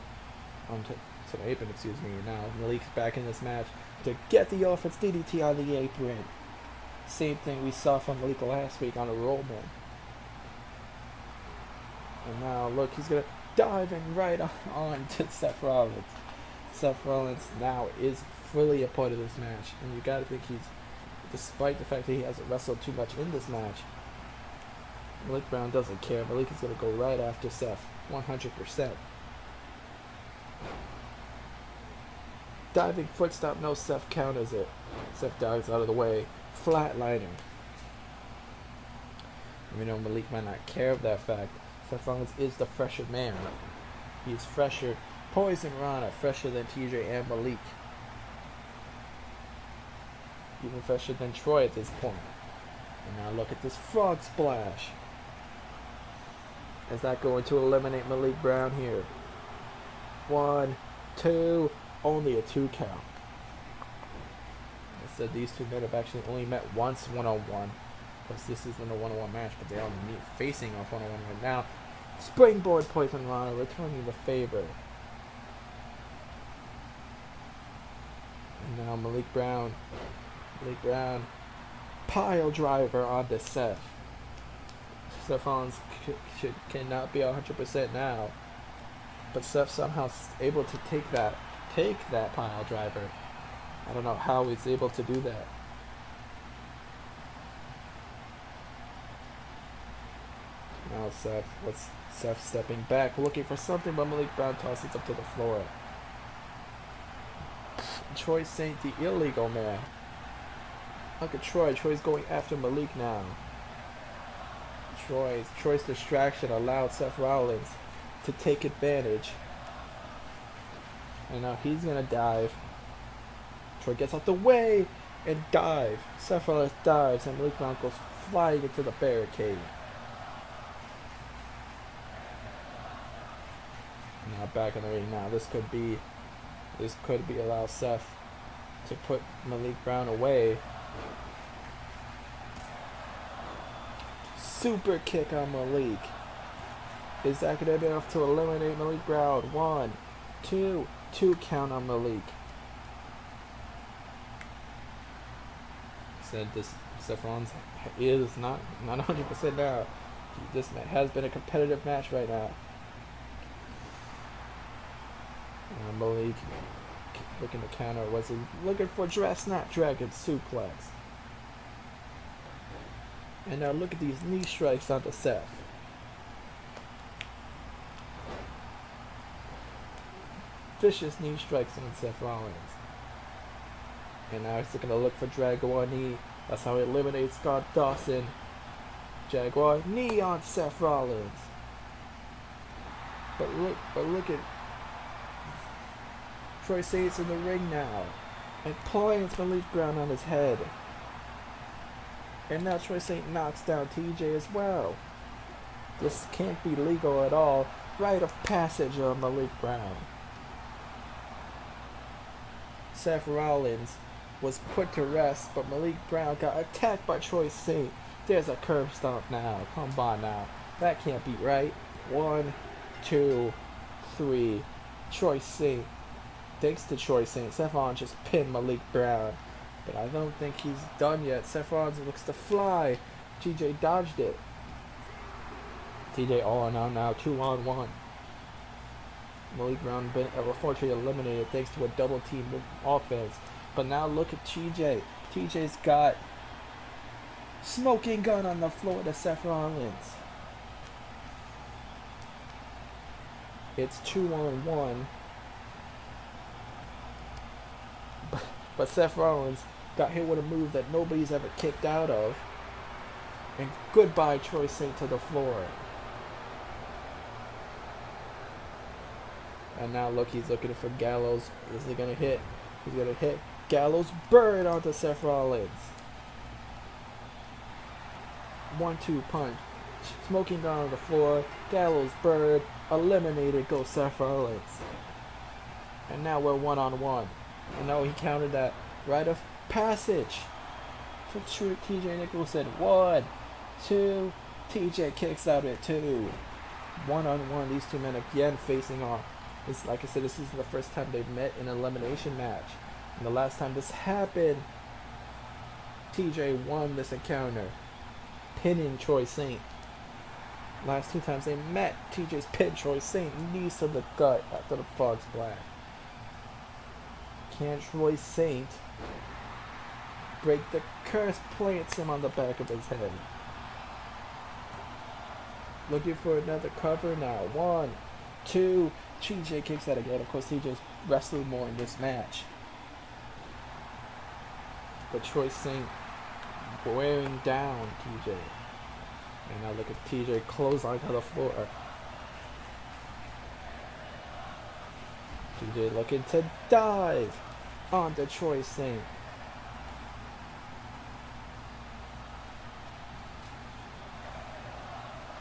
to the apron, excuse me. Now Malik's back in this match to get the offense. DDT on the apron. Same thing we saw from Malik last week on a Rollman. And now look, he's gonna diving right on to Seth Rollins. Seth Rollins now is fully a part of this match, and you gotta think he's, despite the fact that he hasn't wrestled too much in this match, Malik Brown doesn't care. Malik is gonna go right after Seth, 100%. Diving foot stop, no, Seth counters it. Seth dives out of the way, flatlining. You know, Malik might not care of that fact. Seth Rollins is the fresher man. He's fresher. Poison Rana, fresher than TJ and Malik. Even fresher than Troy at this point. And now look at this frog splash. Is that going to eliminate Malik Brown here? 1, 2, only a 2 count. I said these two men have actually only met once one-on-one. Because this isn't a one-on-one match, but they only meet facing off one-on-one right now. Springboard Poison Rana returning the favor. And now Malik Brown, pile driver onto Seth. Seth Rollins cannot be 100% now, but Seth somehow able to take that pile driver. I don't know how he's able to do that. Now Seth stepping back, looking for something, but Malik Brown tosses up to the floor. Troy Saint, the illegal man. Look at Troy. Troy's going after Malik now. Troy's distraction allowed Seth Rollins to take advantage. And now he's gonna dive. Troy gets out the way and dive. Seth Rollins dives and Malik Brown goes flying into the barricade. Now back in the ring now. This could be allow Seth to put Malik Brown away. Super kick on Malik. Is that going to be enough to eliminate Malik Brown? 1, 2, 2 count on Malik. Said this Seth Rollins is not 100% now. This has been a competitive match right now. Malik looking to counter. Was he looking for Snapdragon suplex? And now look at these knee strikes onto Seth. Vicious knee strikes on Seth Rollins. And now he's looking to look for Jaguar knee. That's how he eliminates Scott Dawson. Jaguar knee on Seth Rollins. But look at Troy Saint's in the ring now, and plants Malik Brown on his head. And now Troy Saint knocks down TJ as well. This can't be legal at all. Rite of passage on Malik Brown. Seth Rollins was put to rest, but Malik Brown got attacked by Troy Saint. There's a curb stomp now. Come on now. That can't be right. 1, 2, 3. Troy Saint. Thanks to Troy Saint, Seth Rollins just pinned Malik Brown. But I don't think he's done yet. Seth Rollins looks to fly. TJ dodged it. TJ all in on now, 2-on-1. Malik Brown been unfortunately eliminated thanks to a double team offense. But now look at TJ. TJ's got smoking gun on the floor to Seth Rollins. It's 2-on-1. But Seth Rollins got hit with a move that nobody's ever kicked out of. And goodbye, Troy Saint, to the floor. And now look, he's looking for Gallows. Is he gonna hit? He's gonna hit Gallows bird onto Seth Rollins. 1-2 punch. Smoking gun on the floor. Gallows bird. Eliminated goes Seth Rollins. And now we're one-on-one. And now he counted that rite of passage. To TJ Nicholson. 1, 2. TJ kicks out at 2. One-on-one. These two men again facing off. It's, like I said, this isn't the first time they've met in an elimination match. And the last time this happened, TJ won this encounter, pinning Troy Saint. Last 2 times they met, TJ's pinned Troy Saint, knees to the gut after the fog's black. Can Troy Saint break the curse? Plants him on the back of his head. Looking for another cover now. 1, 2. TJ kicks out again. Of course, TJ's wrestled more in this match. But Troy Saint wearing down TJ. And now look at TJ clothesline to the floor. TJ looking to dive onto Troy Saint.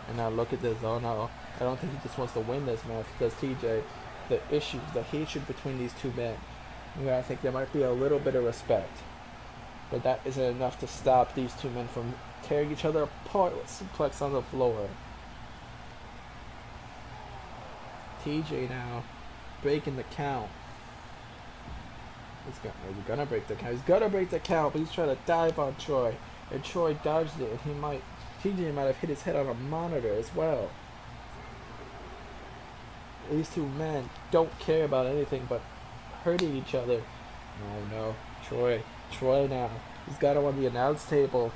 And now look at this. Oh no, I don't think he just wants to win this match because TJ, the issues, the hatred between these two men. Yeah, I think there might be a little bit of respect. But that isn't enough to stop these two men from tearing each other apart with suplex on the floor. TJ now breaking the count. He's gonna break the count. He's gonna break the count, but he's trying to dive on Troy. And Troy dodged it, and TJ might have hit his head on a monitor as well. These two men don't care about anything but hurting each other. Oh no, Troy now. He's got him on the announce table.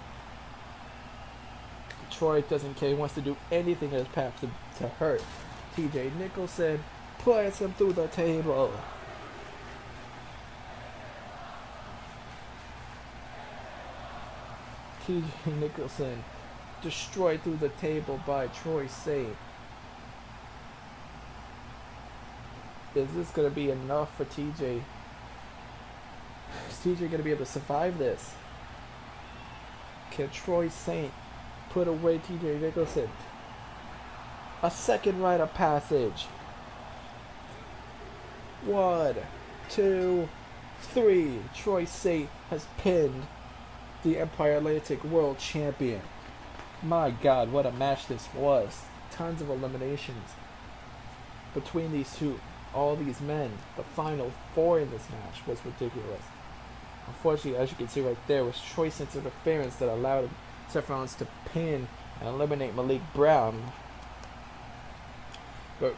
Troy doesn't care. He wants to do anything in his path to hurt. TJ Nicholson plants him through the table. TJ Nicholson destroyed through the table by Troy Saint. Is this going to be enough for TJ? Is TJ going to be able to survive this? Can Troy Saint put away TJ Nicholson? A second rite of passage. 1, 2, 3. Troy Saint has pinned the Empire Atlantic World Champion. My God, what a match this was. Tons of eliminations between these two. All these men. The final 4 in this match was ridiculous. Unfortunately, as you can see right there, was Troy Saint's interference that allowed Seth Rollins to pin and eliminate Malik Brown. But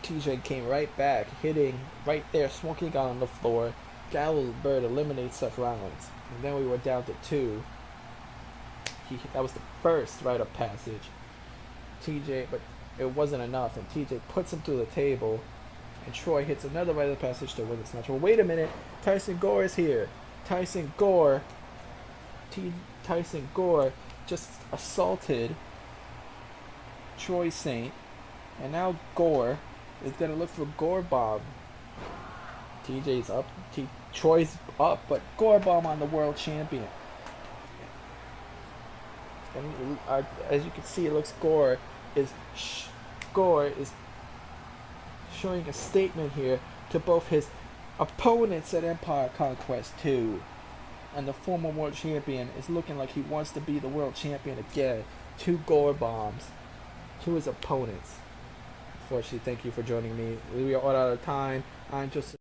TJ came right back, hitting right there, smoking gun on the floor. Gallows Bird eliminates Seth Rollins. And then we were down to 2. That was the first rite of passage. TJ, but it wasn't enough, and TJ puts him through the table. And Troy hits another rite of passage to win this match. Well, wait a minute. Tyson Gore is here. Tyson Gore just assaulted Troy Saint. And now Gore is going to look for Gore Bomb. TJ's up. Troy's up, but Gore Bomb on the world champion. And as you can see, it looks Gore is showing a statement here to both his opponents at Empire Conquest 2, and the former world champion is looking like he wants to be the world champion again. 2 Gore Bombs to his opponents. Unfortunately, thank you for joining me. We are all out of time. I'm just